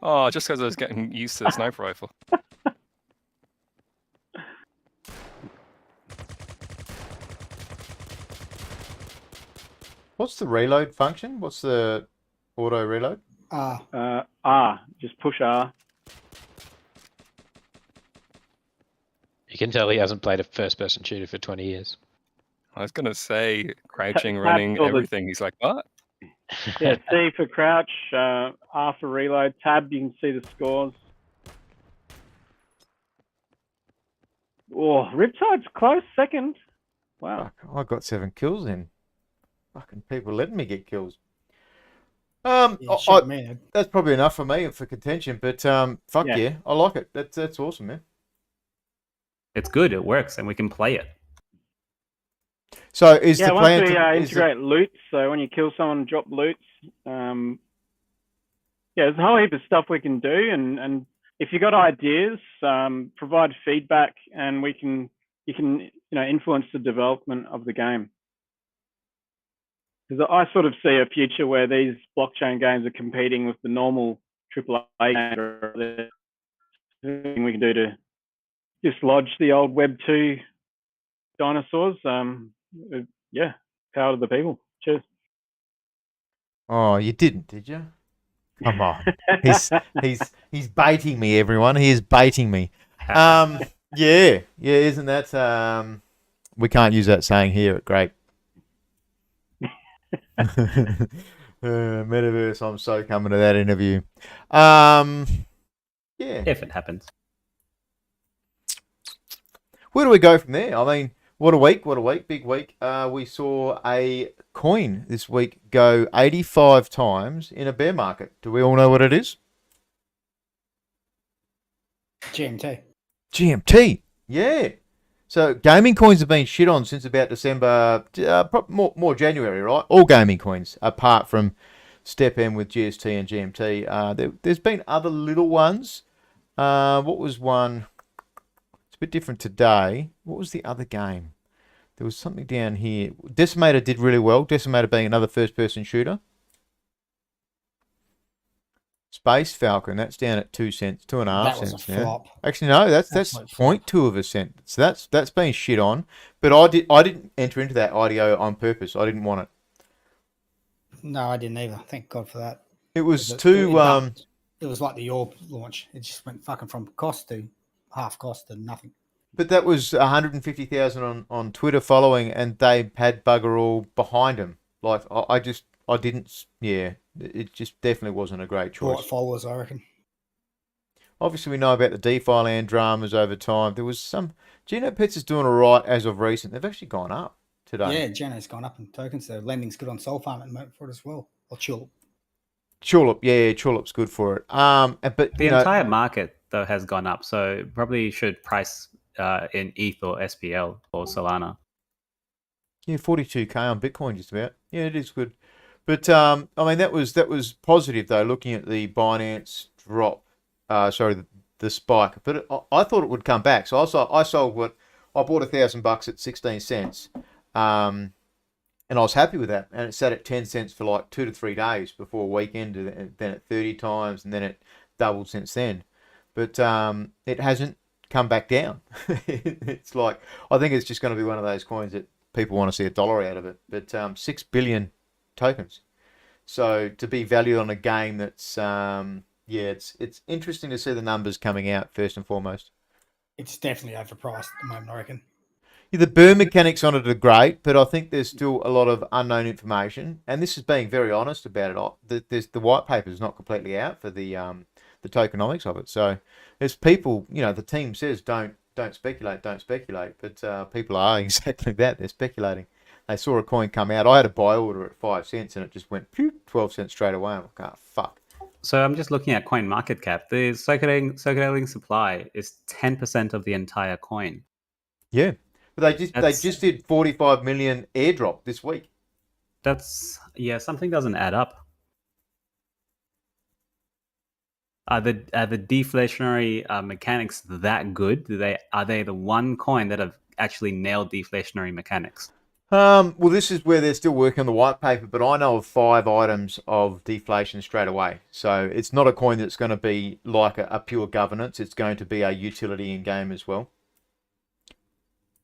Oh, just because I was getting used to the sniper rifle. What's the reload function? What's the auto reload? R. Just push R. You can tell he hasn't played a first-person shooter for 20 years. I was gonna say crouching, Tap running, all the- everything. He's like, what? Yeah, C for crouch, R for reload. Tab, you can see the scores. Oh, Riptide's close, second. Wow. Fuck, I got 7 kills in. Fucking people letting me get kills. Yeah, shit, man. That's probably enough for me for contention, but fuck Yeah. yeah, I like it. That's awesome, man. It's good. It works, and we can play it. So is Yeah, the once plan we to integrate loots, so when you kill someone, drop loots. Yeah, there's a whole heap of stuff we can do, and if you got ideas, provide feedback, and you can influence the development of the game. Because I sort of see a future where these blockchain games are competing with the normal AAA games, or anything we can do to dislodge the old Web 2 dinosaurs. Yeah, power to the people. Cheers. Oh, you didn't, did you? Come on. He's baiting me, everyone. He is baiting me. Yeah, isn't that we can't use that saying here at Grape. Metaverse, I'm so coming to that interview. Yeah. If it happens. Where do we go from there? I mean, what a week, big week. We saw a coin this week go 85 times in a bear market. Do we all know what it is? GMT. GMT, yeah. So gaming coins have been shit on since about December, more January, right? All gaming coins, apart from Step M with GST and GMT. There's been other little ones. What was one? It's a bit different today. What was the other game? There was something down here. Decimator did really well. Decimator being another first-person shooter. Space Falcon, that's down at 2 cents, 2.5 That was cents a now. flop. Actually, no, that's Absolute flop. 0.2 of a cent. So that's been shit on. But I didn't enter into that IDO on purpose. I didn't want it. No, I didn't either. Thank God for that. It was It too doubled. It was like the Orb launch. It just went fucking from cost to half cost to nothing. but that was 150,000 on Twitter following, and they had bugger all behind them. Like I didn't. Yeah, it just definitely wasn't a great choice. Bought followers, I reckon. Obviously, we know about the DeFi land dramas over time. There was some. Geno Pets is doing all right as of recent. They've actually gone up today. Yeah, Geno's gone up in tokens. So lending's good on Soul Farm at the moment for it as well. Or Tulip. Tulip, yeah, Tulip's good for it. But The entire market though has gone up, so probably should price in ETH or SPL or Solana. yeah, 42K on Bitcoin just about. Yeah, it is good. But I mean that was positive though. Looking at the Binance drop, the spike. But I thought it would come back. So I sold I bought $1,000 at 16 cents. And I was happy with that. And it sat at 10 cents for like 2 to 3 days before weekend, and then at 30 times, and then it doubled since then. But it hasn't come back down. It's like, I think it's just going to be one of those coins that people want to see $1 out of it. But 6 billion tokens. So to be valued on a game that's, it's interesting to see the numbers coming out first and foremost. It's definitely overpriced at the moment, I reckon. Yeah, the burn mechanics on it are great, but I think there's still a lot of unknown information, and this is being very honest about it. The white paper is not completely out for the tokenomics of it. So there's people, the team says don't speculate, but people are exactly that. They're speculating. They saw a coin come out. I had a buy order at 5 cents, and it just went 12 cents straight away. I'm like, oh, fuck. So I'm just looking at coin market cap. The circulating supply is 10% of the entire coin. Yeah. But they just did 45 million airdrop this week. Something doesn't add up. Are the deflationary mechanics that good? Are they the one coin that have actually nailed deflationary mechanics? Well, this is where they're still working on the white paper, but I know of 5 items of deflation straight away. So it's not a coin that's going to be like a pure governance. It's going to be a utility in game as well.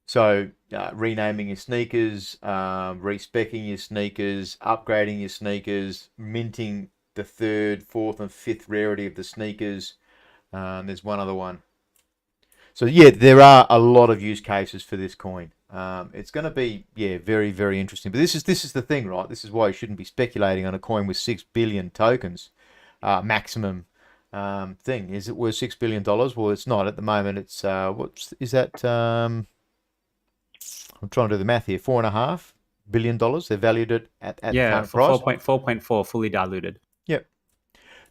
So renaming your sneakers, respecking your sneakers, upgrading your sneakers, minting the 3rd, 4th, and 5th rarity of the sneakers. There's one other one. So yeah, there are a lot of use cases for this coin. It's going to be very, very interesting. But this is the thing, right? This is why you shouldn't be speculating on a coin with 6 billion tokens maximum thing. Is it worth $6 billion? Well, it's not at the moment. It's what is that? I'm trying to do the math here. $4.5 billion. They're valued at current price. 4.4 fully diluted. Yep.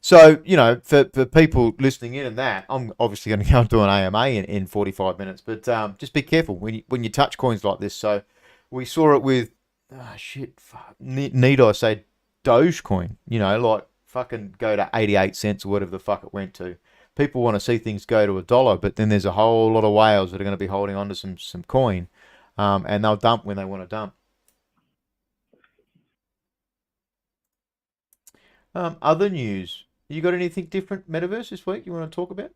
So, for people listening in and that, I'm obviously going to go and do an AMA in 45 minutes. But just be careful when you touch coins like this. So we saw it with, need I say Dogecoin, like fucking go to 88 cents or whatever the fuck it went to. People want to see things go to $1, but then there's a whole lot of whales that are going to be holding on to some coin. And they'll dump when they want to dump. Other news. You got anything different metaverse this week you want to talk about?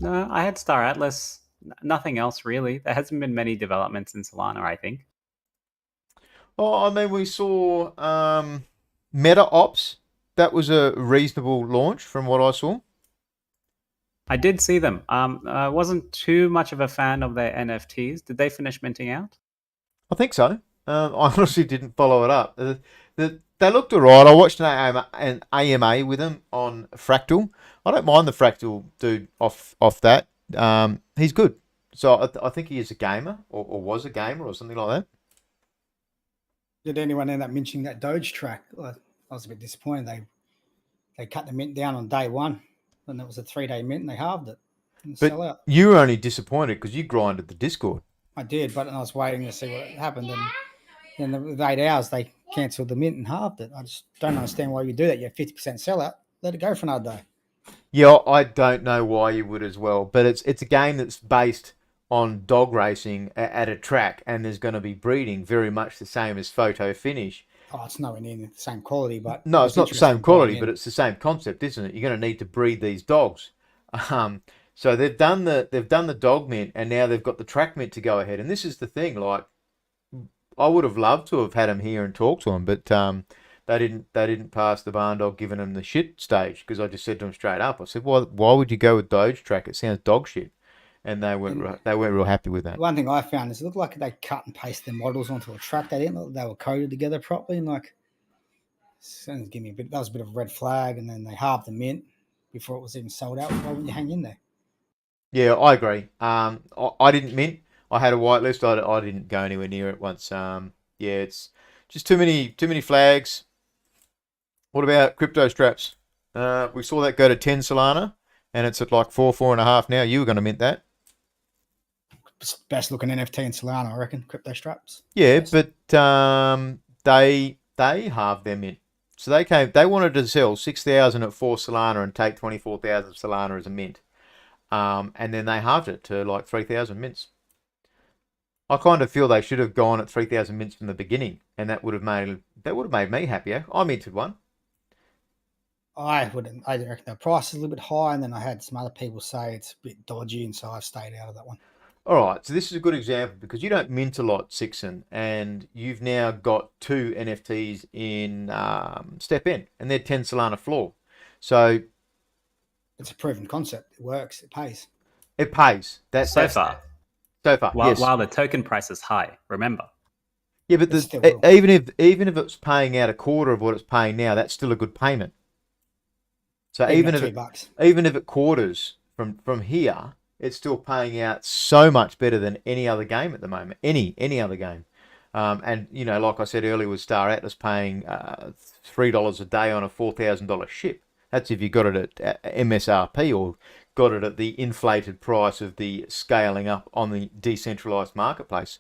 No, I had Star Atlas. Nothing else really. There hasn't been many developments in Solana, I think. Oh, I mean, we saw Meta Ops. That was a reasonable launch from what I saw. I did see them. I wasn't too much of a fan of their NFTs. Did they finish minting out? I think so. I honestly didn't follow it up. They looked alright. I watched an AMA with them on Fractal. I don't mind the Fractal dude off that. He's good. So I think he is a gamer or was a gamer or something like that. Did anyone end up mentioning that Doge track? I was a bit disappointed. They cut the mint down on day one. And it was a 3-day mint, and they halved it. And sell out. You were only disappointed because you grinded the Discord. I did, but I was waiting to see what happened. And then with 8 hours, they cancelled the mint and halved it. I just don't understand why you do that. You have 50% sellout. Let it go for another day. Yeah, I don't know why you would as well. But it's a game that's based on dog racing at a track, and there's going to be breeding very much the same as photo finish. Oh, it's nowhere near the same quality, but no, it's not the same quality, but it's the same concept, isn't it? You're going to need to breed these dogs. So they've done the dog mint, and now they've got the track mint to go ahead. And this is the thing, like I would have loved to have had them here and talk to them, but they didn't pass the Barndog giving them the shit stage because I just said to them straight up. I said, why would you go with Doge track? It sounds dog shit. And they weren't real happy with that. One thing I found is it looked like they cut and pasted their models onto a track. They didn't look like they were coded together properly. And that was a bit of a red flag. And then they halved the mint before it was even sold out. Why wouldn't you hang in there? Yeah, I agree. I didn't mint. I had a whitelist. I didn't go anywhere near it once. It's just too many flags. What about crypto straps? We saw that go to 10 Solana, and it's at like 4.5 now. You were going to mint that. Best looking NFT in Solana, I reckon. Crypto straps. Yeah, yes. But they halved their mint. So they wanted to sell 6,000 at 4 Solana and take 24,000 Solana as a mint. And then they halved it to like 3,000 mints. I kind of feel they should have gone at 3,000 mints from the beginning, and that would have made me happier. I minted one. I reckon the price is a little bit high, and then I had some other people say it's a bit dodgy, and so I stayed out of that one. All right, so this is a good example because you don't mint a lot, Sixon, and you've now got 2 NFTs in Step In, and they're 10 Solana floor. So it's a proven concept. It works. It pays. It pays. That's so far. While the token price is high, remember. Yeah, but even if it's paying out a quarter of what it's paying now, that's still a good payment. So even if it quarters from here, it's still paying out so much better than any other game at the moment. Any other game. And like I said earlier, with Star Atlas paying $3 a day on a $4,000 ship. That's if you got it at MSRP or got it at the inflated price of the scaling up on the decentralized marketplace.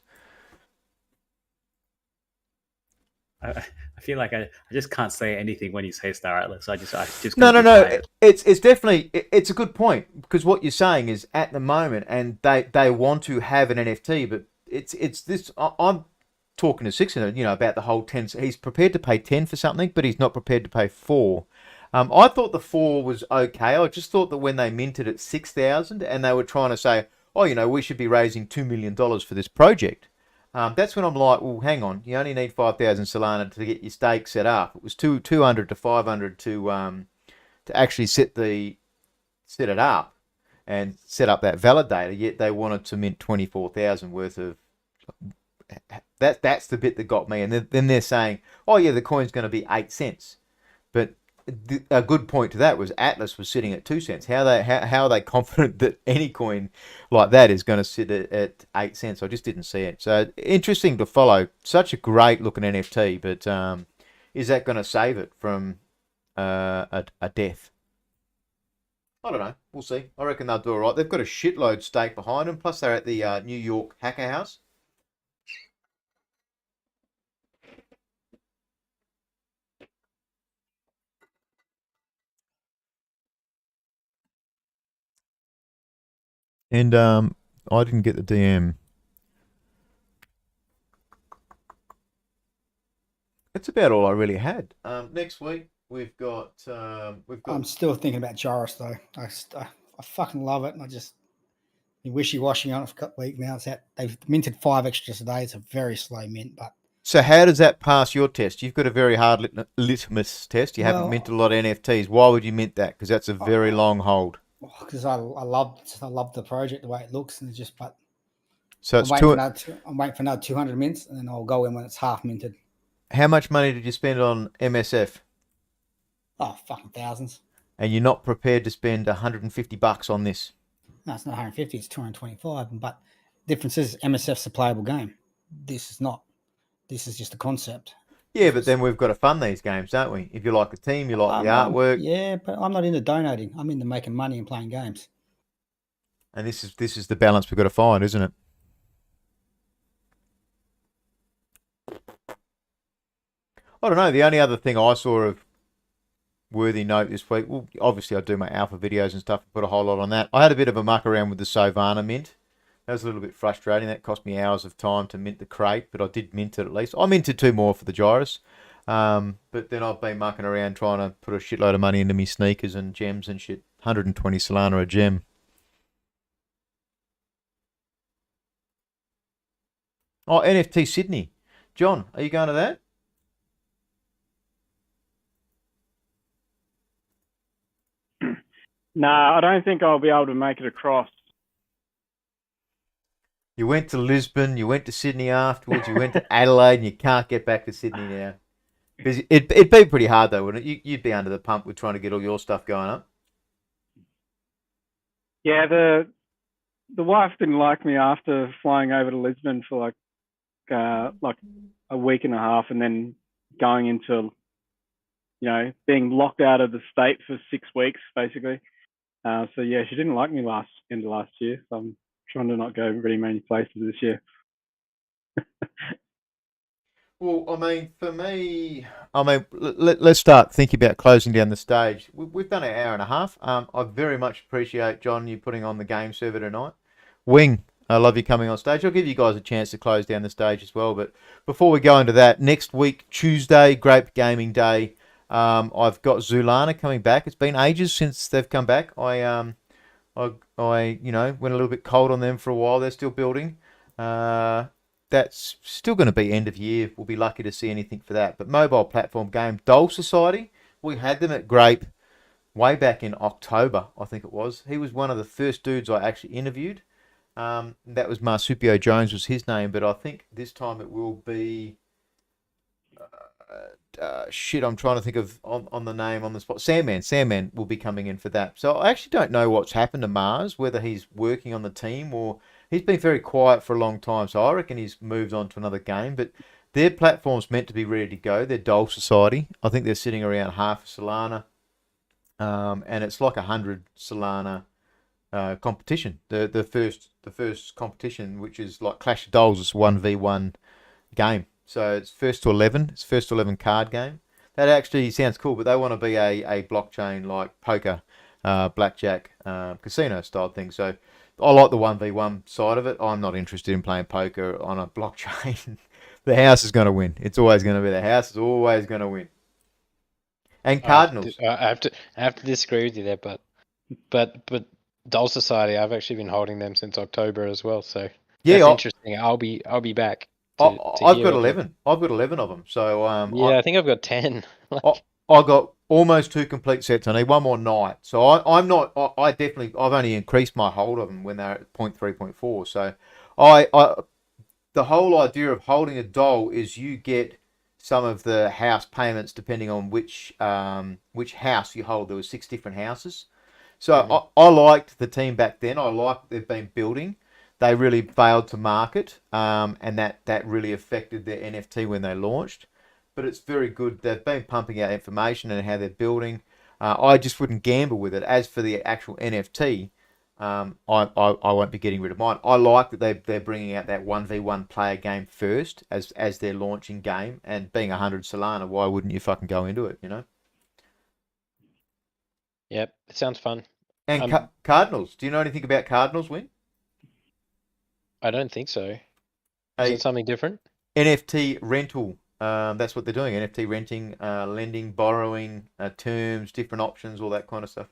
I I feel like I just can't say anything when you say Star Atlas. I just No, gotta no, be no. quiet. It's definitely it's a good point because what you're saying is at the moment, and they want to have an NFT, but it's this. I'm talking to Sixon, about the whole 10. He's prepared to pay 10 for something, but he's not prepared to pay 4. I thought the 4 was okay. I just thought that when they minted at 6,000 and they were trying to say, oh, we should be raising $2 million for this project. That's when I'm like, well, hang on. You only need 5,000 Solana to get your stake set up. It was 200 to 500 to actually set it up and set up that validator. Yet they wanted to mint 24,000 worth of. That's the bit that got me. And then they're saying, oh yeah, the coin's going to be 8 cents. But a good point to that was Atlas was sitting at 2 cents. How are they confident that any coin like that is going to sit at 8 cents? I just didn't see it. So interesting to follow. Such a great looking NFT, but is that going to save it from a death? I don't know. We'll see. I reckon they'll do all right. They've got a shitload stake behind them. Plus they're at the New York Hacker House. And I didn't get the DM. That's about all I really had. Next week we've got. I'm still thinking about Joris though. I fucking love it, and I just been wishy-washy on it for a couple of weeks now. They've minted 5 extras today. It's a very slow mint, but. So how does that pass your test? You've got a very hard litmus test. You haven't minted a lot of NFTs. Why would you mint that? Because that's a very long hold. Because I love the project, the way it looks, and it's just. But so I'm waiting for another 200 mints, and then I'll go in when it's half minted. How much money did you spend on MSF? Oh, fucking thousands. And you're not prepared to spend $150 on this? No, it's not 150. It's 225. But the difference is MSF's a playable game. This is not. This is just a concept. Yeah, but then we've got to fund these games, don't we? If you like the team, you like the artwork. Yeah, but I'm not into donating. I'm into making money and playing games. And this is the balance we've got to find, isn't it? I don't know. The only other thing I saw of worthy note this week, well, obviously I do my alpha videos and stuff, put a whole lot on that. I had a bit of a muck around with the Solana mint. That was a little bit frustrating. That cost me hours of time to mint the Grape, but I did mint it at least. I minted 2 more for the Gyrus. But then I've been mucking around trying to put a shitload of money into me sneakers and gems and shit. 120 Solana a gem. Oh, NFT Sydney. John, are you going to that? No, I don't think I'll be able to make it across. You went to Lisbon, you went to Sydney afterwards, you went to Adelaide, and you can't get back to Sydney now. It'd be pretty hard though, wouldn't it? You'd be under the pump with trying to get all your stuff going up. Yeah, the wife didn't like me after flying over to Lisbon for like a week and a half, and then going into being locked out of the state for 6 weeks basically. So yeah, she didn't like me end of last year. So I'm trying to not go very many places this year. Well, I mean, for me, let's start thinking about closing down the stage. We've done an hour and a half. I very much appreciate, John, you putting on the game server tonight. Wing, I love you coming on stage. I'll give you guys a chance to close down the stage as well. But before we go into that, next week, Tuesday, Grape Gaming Day. I've got Solana coming back. It's been ages since they've come back. I went a little bit cold on them for a while. They're still building. That's still going to be end of year. We'll be lucky to see anything for that. But mobile platform game, Dole Society, we had them at Grape way back in October, I think it was. He was one of the first dudes I actually interviewed. That was Marsupio Jones was his name, but I think this time it will be... I'm trying to think of on the name on the spot. Sandman will be coming in for that. So I actually don't know what's happened to Mars, whether he's working on the team or he's been very quiet for a long time. So I reckon he's moved on to another game. But their platform's meant to be ready to go. Their Dole Society. I think they're sitting around half a Solana, and it's like 100 Solana competition. The first competition, which is like Clash of Doles, it's 1v1 game. So it's first to 11. It's first to 11 card game. That actually sounds cool, but they want to be a blockchain like poker, blackjack, casino style thing. So I like the 1v1 side of it. I'm not interested in playing poker on a blockchain. The house is going to win. It's always going to be the house is always going to win. And Cardinals. I have to disagree with you there, but Doll Society, I've actually been holding them since October as well. So Yeah, that's interesting. I'll be back to I've hear got what 11. I've got 11 of them. So Yeah, I think I've got 10. I got almost 2 complete sets. I need one more night. So I'm not. I definitely. I've only increased my hold of them when they're at 0.3, 0.4. So I the whole idea of holding a doll is you get some of the house payments depending on which house you hold. There were 6 different houses. So I liked the team back then. I liked they've been building. They really failed to market, and that really affected their NFT when they launched. But it's very good. They've been pumping out information and how they're building. I just wouldn't gamble with it. As for the actual NFT, I won't be getting rid of mine. I like that they're bringing out that 1v1 player game first as their launching game. And being 100 Solana, why wouldn't you fucking go into it, you know? Yep, it sounds fun. And Cardinals. Do you know anything about Cardinals, Win? I don't think so. Is Hey, it something different? NFT rental. That's what they're doing. NFT renting, lending, borrowing, terms, different options, all that kind of stuff.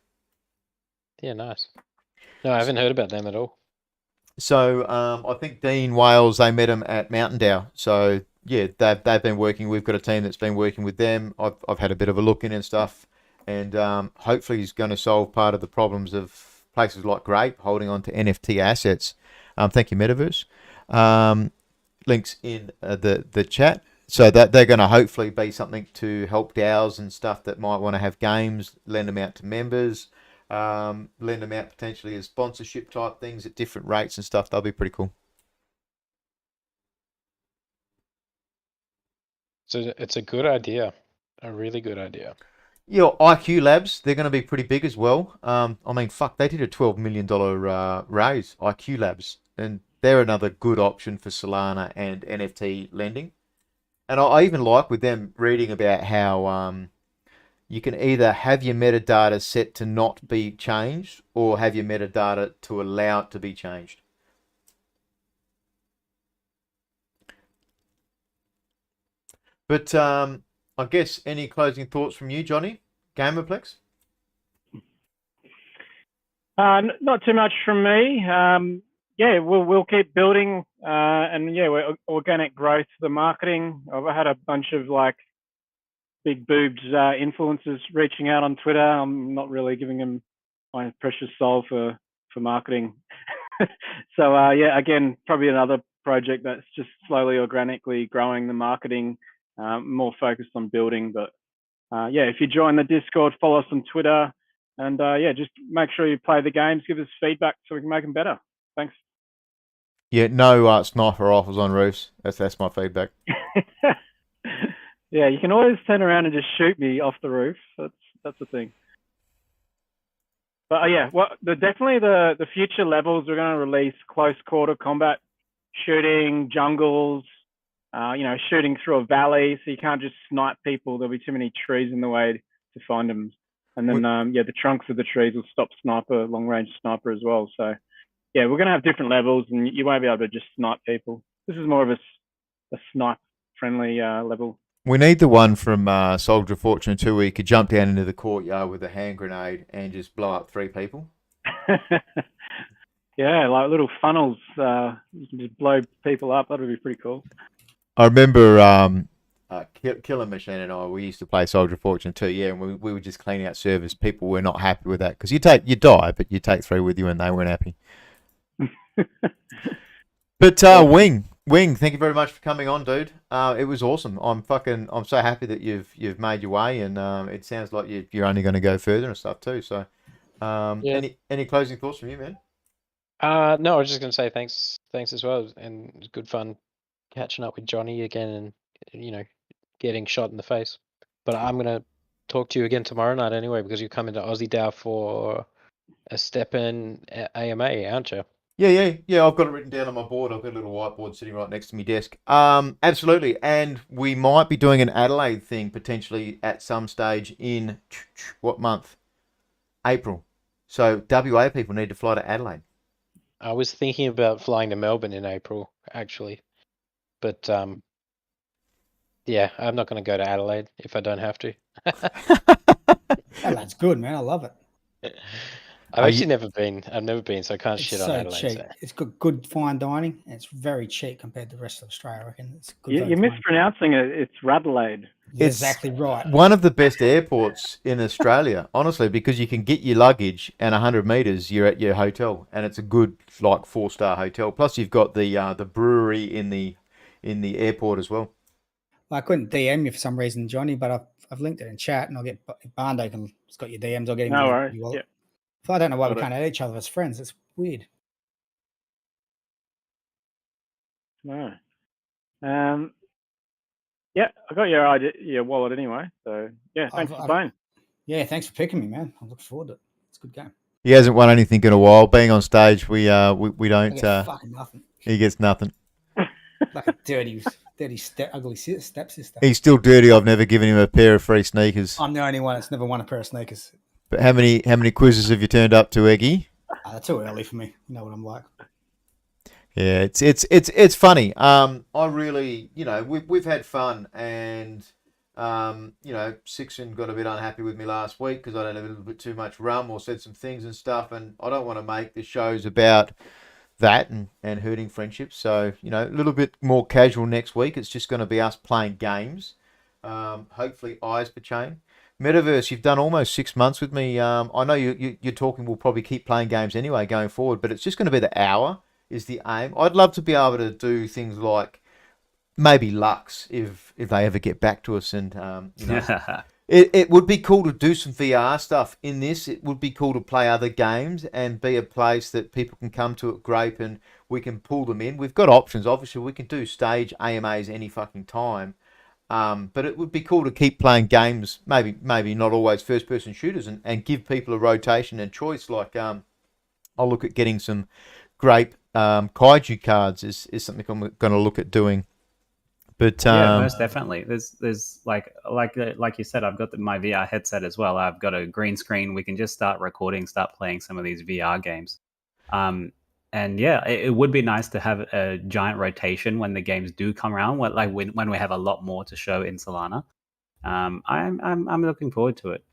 Yeah, nice. No, I haven't heard about them at all. So I think Dean Wales, they met him at Mountain Dow. So yeah, they've been working. We've got a team that's been working with them. I've had a bit of a look in and stuff, and hopefully he's going to solve part of the problems of places like Grape holding on to NFT assets. Thank you, Metaverse. Links in the chat. So that they're going to hopefully be something to help DAOs and stuff that might want to have games, lend them out to members, lend them out potentially as sponsorship type things at different rates and stuff. They'll be pretty cool. So it's a good idea, a really good idea. Yeah, IQ Labs, they're going to be pretty big as well. I mean, fuck, they did a $12 million raise, IQ Labs, and they're another good option for Solana and NFT lending. And I even like with them reading about how you can either have your metadata set to not be changed or have your metadata to allow it to be changed. But I guess any closing thoughts from you, Johnny? Gamerplex? Not too much from me. Yeah, we'll keep building, and yeah, we're organic growth, the marketing. I've had a bunch of like big boobs influencers reaching out on Twitter. I'm not really giving them my precious soul for marketing. So yeah, again, probably another project that's just slowly organically growing the marketing, more focused on building. But yeah, if you join the Discord, follow us on Twitter, and yeah, just make sure you play the games, give us feedback so we can make them better. Thanks. Yeah, no sniper rifles on roofs. That's my feedback. Yeah, you can always turn around and just shoot me off the roof. That's the thing. But yeah, definitely the future levels we're going to release close quarter combat, shooting jungles, you know, shooting through a valley, so you can't just snipe people. There'll be too many trees in the way to find them. And then yeah, the trunks of the trees will stop long range sniper as well. So yeah, we're going to have different levels, and you won't be able to just snipe people. This is more of a snipe friendly level. We need the one from Soldier of Fortune 2 where you could jump down into the courtyard with a hand grenade and just blow up 3 people. Yeah, like little funnels. You can just blow people up. That would be pretty cool. I remember Killer Machine and I, we used to play Soldier of Fortune 2, yeah, and we were just cleaning out servers. People were not happy with that because you die, but you take 3 with you and they weren't happy. But Wing, thank you very much for coming on, dude. It was awesome. I'm so happy that you've made your way, and it sounds like you're only going to go further and stuff too. So, Yeah. any closing thoughts from you, man? No, I was just going to say thanks as well, and it was good fun catching up with Johnny again, and you know, getting shot in the face. But I'm going to talk to you again tomorrow night anyway, because you're coming to Aussie Dow for a step in AMA, aren't you? Yeah. I've got it written down on my board. I've got a little whiteboard sitting right next to my desk. Absolutely. And we might be doing an Adelaide thing potentially at some stage in what month? April. So WA people need to fly to Adelaide. I was thinking about flying to Melbourne in April, actually, but yeah, I'm not going to go to Adelaide if I don't have to. Adelaide's good, man. I love it. I've Are actually you- never been. I've never been, so I can't It's shit on so Adelaide. cheap. So. It's got good fine dining. And it's very cheap compared to the rest of Australia. I reckon it's good. You're mispronouncing it. It's Radelaide. You're It's exactly right. one of the best airports in Australia, honestly, because you can get your luggage and 100 meters, you're at your hotel, and it's a good like 4-star hotel. Plus, you've got the brewery in the airport as well. I couldn't DM you for some reason, Johnny, but I've linked it in chat, and I'll get if Barndog and it's got your DMs. I'll get him. No to worries. your wallet. Yep. So I don't know why Got we it. can't add each other as friends. It's weird. No. Yeah, I got your wallet anyway. So yeah, thanks for playing. Yeah, thanks for picking me, man. I look forward to it. It's a good game. He hasn't won anything in a while. Being on stage, we I don't. get fucking nothing. He gets nothing. Like a dirty ugly stepsister. He's still dirty. I've never given him a pair of free sneakers. I'm the only one that's never won a pair of sneakers. But how many quizzes have you turned up to, Eggy? That's too early for me. You know what I'm like. Yeah, it's funny. I really, we've had fun, and Sixon got a bit unhappy with me last week because I had a little bit too much rum or said some things and stuff, and I don't want to make the shows about that and hurting friendships. So a little bit more casual next week. It's just going to be us playing games. Hopefully, eyes per chain. Metaverse, you've done almost 6 months with me. I know you're talking. We'll probably keep playing games anyway going forward, but it's just going to be the hour is the aim. I'd love to be able to do things like maybe Lux if they ever get back to us, and it would be cool to do some VR stuff in this. It would be cool to play other games and be a place that people can come to at Grape and we can pull them in. We've got options. Obviously, we can do stage AMAs any fucking time. But it would be cool to keep playing games, maybe not always first-person shooters, and give people a rotation and choice. Like I'll look at getting some Grape kaiju cards is something I'm going to look at doing. But yeah, most definitely. There's like you said, I've got my VR headset as well. I've got a green screen. We can just start recording, start playing some of these VR games. And yeah, it would be nice to have a giant rotation when the games do come around. When we have a lot more to show in Solana. I'm looking forward to it.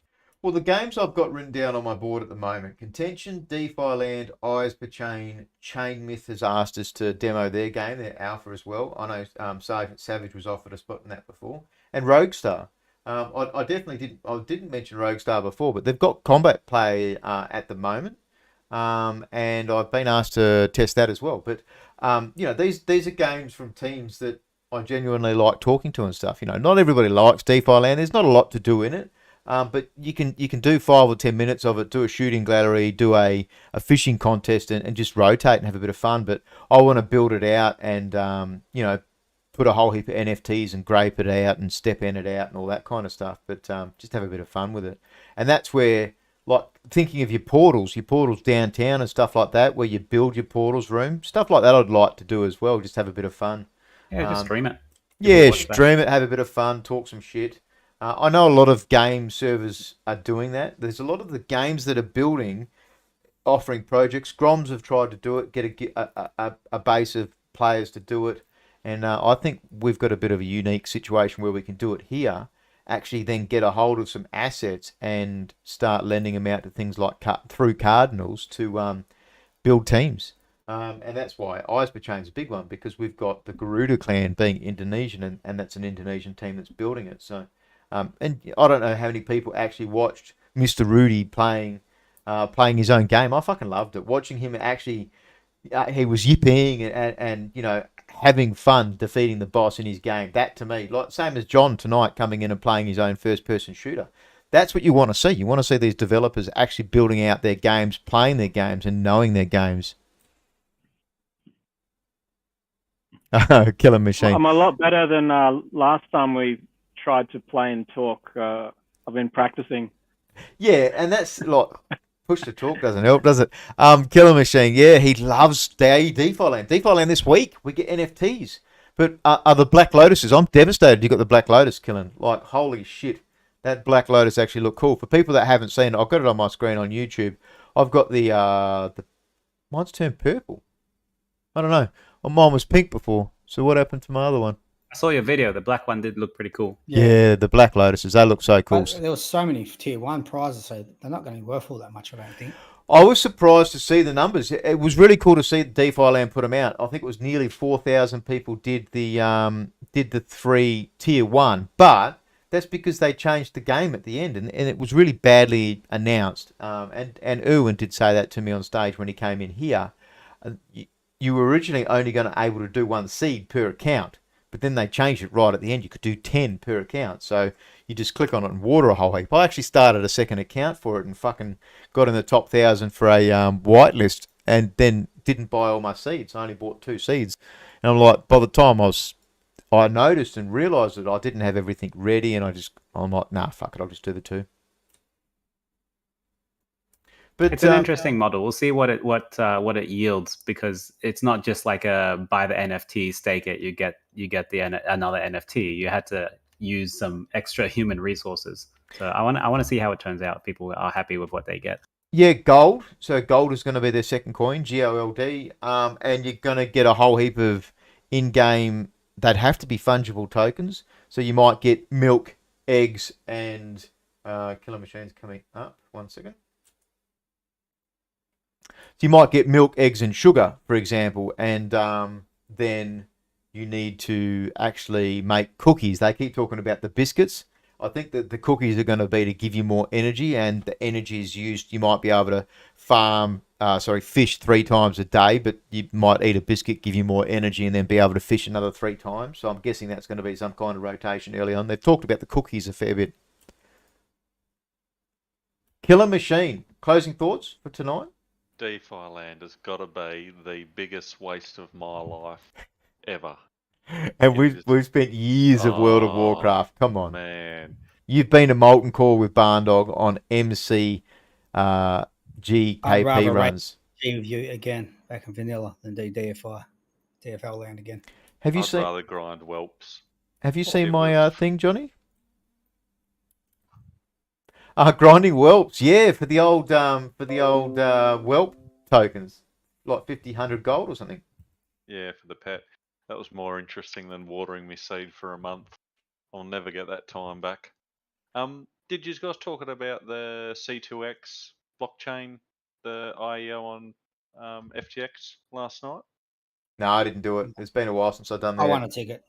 Well, the games I've got written down on my board at the moment: Contention, DeFi Land, Eyes Per Chain, Chain Myth has asked us to demo their game, their alpha as well. I know Sergeant Savage was offered a spot in that before, and Roguestar. I definitely didn't mention Roguestar before, but they've got combat play at the moment, and I've been asked to test that as well. But these are games from teams that I genuinely like talking to and stuff. Not everybody likes DeFi Land. There's not a lot to do in it. But you can do 5 or 10 minutes of it, do a shooting gallery, do a fishing contest, and just rotate and have a bit of fun. But I want to build it out and put a whole heap of NFTs and grape it out and step in it out and all that kind of stuff. But just have a bit of fun with it. And that's where, like, thinking of your portals downtown and stuff like that, where you build your portals room, stuff like that I'd like to do as well, just have a bit of fun. Yeah, just stream it. Yeah, stream it, have a bit of fun, talk some shit. I know a lot of game servers are doing that. There's a lot of the games that are building, offering projects. Groms have tried to do it, get a base of players to do it. And I think we've got a bit of a unique situation where we can do it here, actually then get a hold of some assets and start lending them out to things like through Cardinals to build teams. And that's why Eyes Per Chain's a big one, because we've got the Garuda clan being Indonesian, and that's an Indonesian team that's building it. So, and I don't know how many people actually watched Mr. Rudy playing his own game. I fucking loved it. Watching him actually, he was yipping and having fun defeating the boss in his game. That to me, like same as John tonight coming in and playing his own first-person shooter. That's what you want to see. You want to see these developers actually building out their games, playing their games, and knowing their games. Killer machine. I'm a lot better than last time we tried to play and talk. I've been practicing. Yeah, and that's like Push to talk doesn't help, does it? Killer Machine, yeah, he loves the DeFi land. DeFi land this week, we get NFTs. But are the Black Lotuses, I'm devastated you got the Black Lotus killing. Like, holy shit. That Black Lotus actually looked cool. For people that haven't seen it, I've got it on my screen on YouTube. I've got the mine's turned purple. I don't know. Well, mine was pink before. So what happened to my other one? I saw your video. The black one did look pretty cool. Yeah, the Black Lotuses, they look so cool. There was so many tier 1 prizes, so they're not going to be worth all that much, I don't think. I was surprised to see the numbers. It was really cool to see the DeFi land put them out. I think it was nearly 4,000 people did the 3 tier 1, but that's because they changed the game at the end, and it was really badly announced. And Erwin did say that to me on stage when he came in here. You were originally only going to able to do 1 seed per account, but then they changed it right at the end. You could do 10 per account, so you just click on it and water a whole heap. I actually started a second account for it and fucking got in the top 1,000 for a whitelist, and then didn't buy all my seeds. I only bought 2 seeds, and I'm like, by the time I noticed and realised that I didn't have everything ready, and I'm like, nah, fuck it, I'll just do the 2. But it's an interesting model. We'll see what it yields, because it's not just like a buy the NFT, stake it, you get another NFT. You had to use some extra human resources. So I want to see how it turns out. If people are happy with what they get. Yeah, gold. So gold is going to be their second coin, GOLD, and you're going to get a whole heap of in-game. They'd have to be fungible tokens. So you might get milk, eggs, and Killer Machine's coming up. 1 second. So you might get milk, eggs, and sugar, for example, and then you need to actually make cookies. They keep talking about the biscuits. I think that the cookies are going to be to give you more energy, and the energy is used. You might be able to fish 3 times a day, but you might eat a biscuit, give you more energy, and then be able to fish another 3 times. So I'm guessing that's going to be some kind of rotation early on. They've talked about the cookies a fair bit. Killer Machine, closing thoughts for tonight? DeFi land has got to be the biggest waste of my life ever. And we've spent years of World of Warcraft. Come on, man. You've been to Molten Core with Barndog on MC GKP runs. G with you again back in vanilla than do DFL land again. Have you I'd seen? rather grind whelps. Have you seen my thing, Johnny? Grinding whelps, yeah, for the old whelp tokens, like 50, 100 gold or something. Yeah, for the pet. That was more interesting than watering me seed for a month. I'll never get that time back. Did you guys talk about the C2X blockchain, the IEO on FTX last night? No, I didn't do it. It's been a while since I've done that. I won a ticket.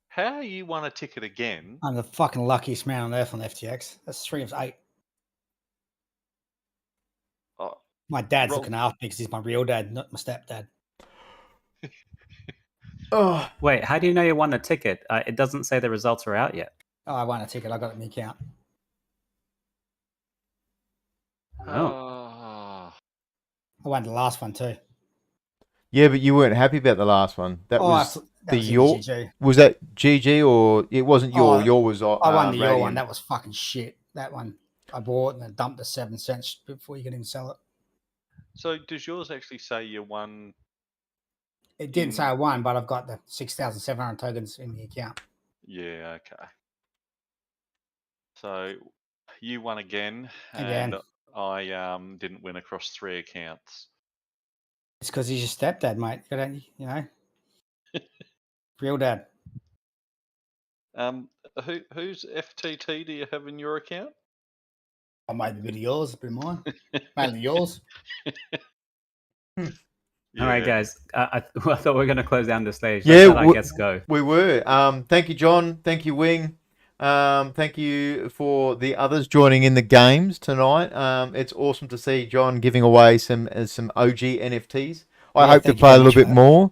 How you won a ticket again? I'm the fucking luckiest man on earth on FTX. That's 3 of 8. Oh, my dad's looking after me because he's my real dad, not my stepdad. Oh, wait, how do you know you won a ticket? It doesn't say the results are out yet. Oh, I won a ticket. I got it in the account. Oh. I won the last one too. Yeah, but you weren't happy about the last one. That was your. GG. Was that GG or it wasn't your? Your was. I won the your Radiant. one. That was fucking shit. That one I bought and I dumped the 7 cents before you could even sell it. So does yours actually say you won? It didn't say I won, but I've got the 6,700 tokens in the account. Yeah. Okay. So you won again. Again. And I didn't win across 3 accounts. It's because he's your stepdad, mate. You know, real dad. Whose FTT do you have in your account? I made a bit of yours, a bit of mine. Mainly yours. Yeah. All right, guys. I thought we were going to close down the stage. Yeah, I guess go. We were. Thank you, John. Thank you, Wing. Thank you for the others joining in the games tonight. It's awesome to see John giving away some OG NFTs. I hope to play a little bit more.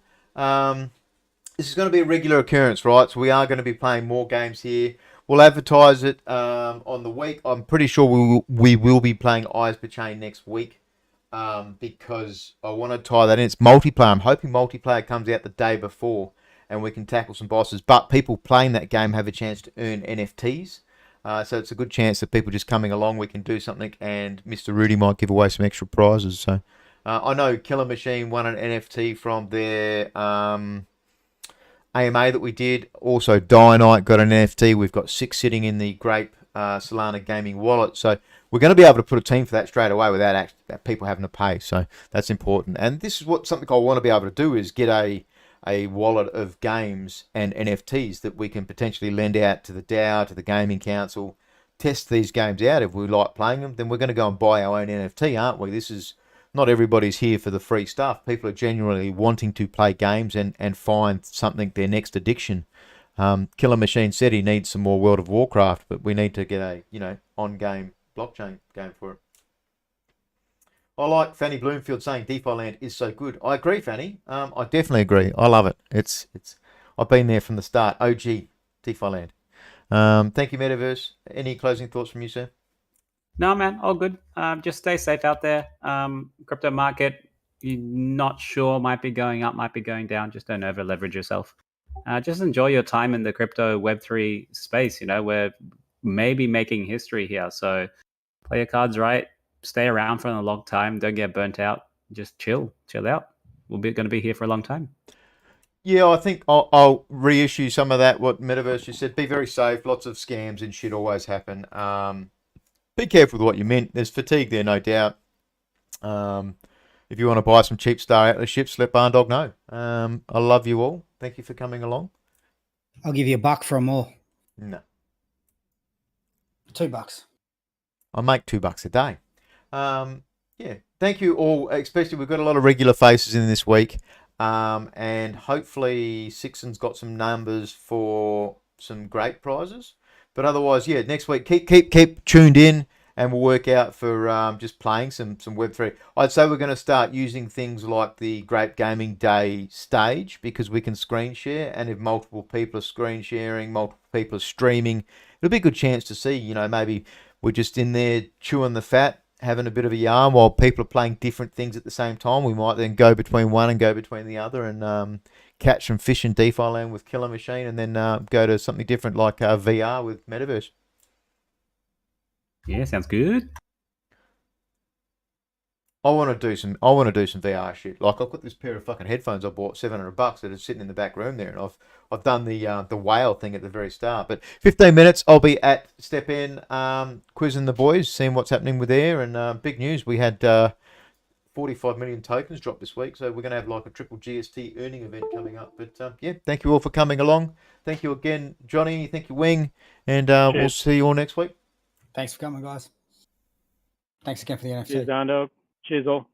This is going to be a regular occurrence, right? So we are going to be playing more games here. We'll advertise it on the week. I'm pretty sure we will be playing Eyes Per Chain next week because I want to tie that in. It's multiplayer. I'm hoping multiplayer comes out the day before and we can tackle some bosses. But people playing that game have a chance to earn NFTs. So it's a good chance that people just coming along, we can do something, and Mr. Rudy might give away some extra prizes. So I know Killer Machine won an NFT from their AMA that we did. Also, Dynite got an NFT. We've got 6 sitting in the Grape Solana Gaming wallet. So we're going to be able to put a team for that straight away without people having to pay. So that's important. And this is something I want to be able to do, is get a wallet of games and NFTs that we can potentially lend out to the DAO, to the Gaming Council, test these games out. If we like playing them, then we're going to go and buy our own NFT, aren't we? This is not everybody's here for the free stuff. People are genuinely wanting to play games and find something, their next addiction. Killer Machine said he needs some more World of Warcraft, but we need to get a on-game blockchain game for it. I like Fanny Bloomfield saying DeFi Land is so good. I agree, Fanny. I definitely agree. I love it. It's. I've been there from the start. OG DeFi Land. Thank you, Metaverse. Any closing thoughts from you, sir? No, man, all good. Just stay safe out there. Crypto market, you're not sure, might be going up, might be going down. Just don't over leverage yourself. Just enjoy your time in the crypto Web3 space. We're maybe making history here. So play your cards right. Stay around for a long time. Don't get burnt out. Just chill out. We're going to be here for a long time. Yeah, I think I'll reissue some of that. What Metaverse just said. Be very safe. Lots of scams and shit always happen. Be careful with what you meant. There's fatigue there, no doubt. If you want to buy some cheap Star Atlas ships, let Barndog know. I love you all. Thank you for coming along. I'll give you $1 for them all. No. $2. I make $2 a day. Yeah. Thank you all. Especially we've got a lot of regular faces in this week. And hopefully Sixon's got some numbers for some great prizes. But otherwise, yeah, next week keep tuned in, and we'll work out for just playing some Web3. I'd say we're going to start using things like the Grape Gaming Day stage, because we can screen share, and if multiple people are screen sharing, multiple people are streaming, it'll be a good chance to see, maybe we're just in there chewing the fat, having a bit of a yarn while people are playing different things at the same time. We might then go between one and go between the other, and catch some fish in DeFi Land with Killer Machine, and then go to something different like VR with Metaverse. Yeah, sounds good. I want to do some VR shit. Like, I've got this pair of fucking headphones I bought, $700, that are sitting in the back room there, and I've done the whale thing at the very start. But 15 minutes, I'll be at Step In, quizzing the boys, seeing what's happening with there. And big news, we had 45 million tokens dropped this week, so we're going to have like a triple GST earning event coming up. But yeah, thank you all for coming along. Thank you again, Johnny. Thank you, Wing. And we'll see you all next week. Thanks for coming, guys. Thanks again for the NFT. Cheers, Barndog. Cheers all.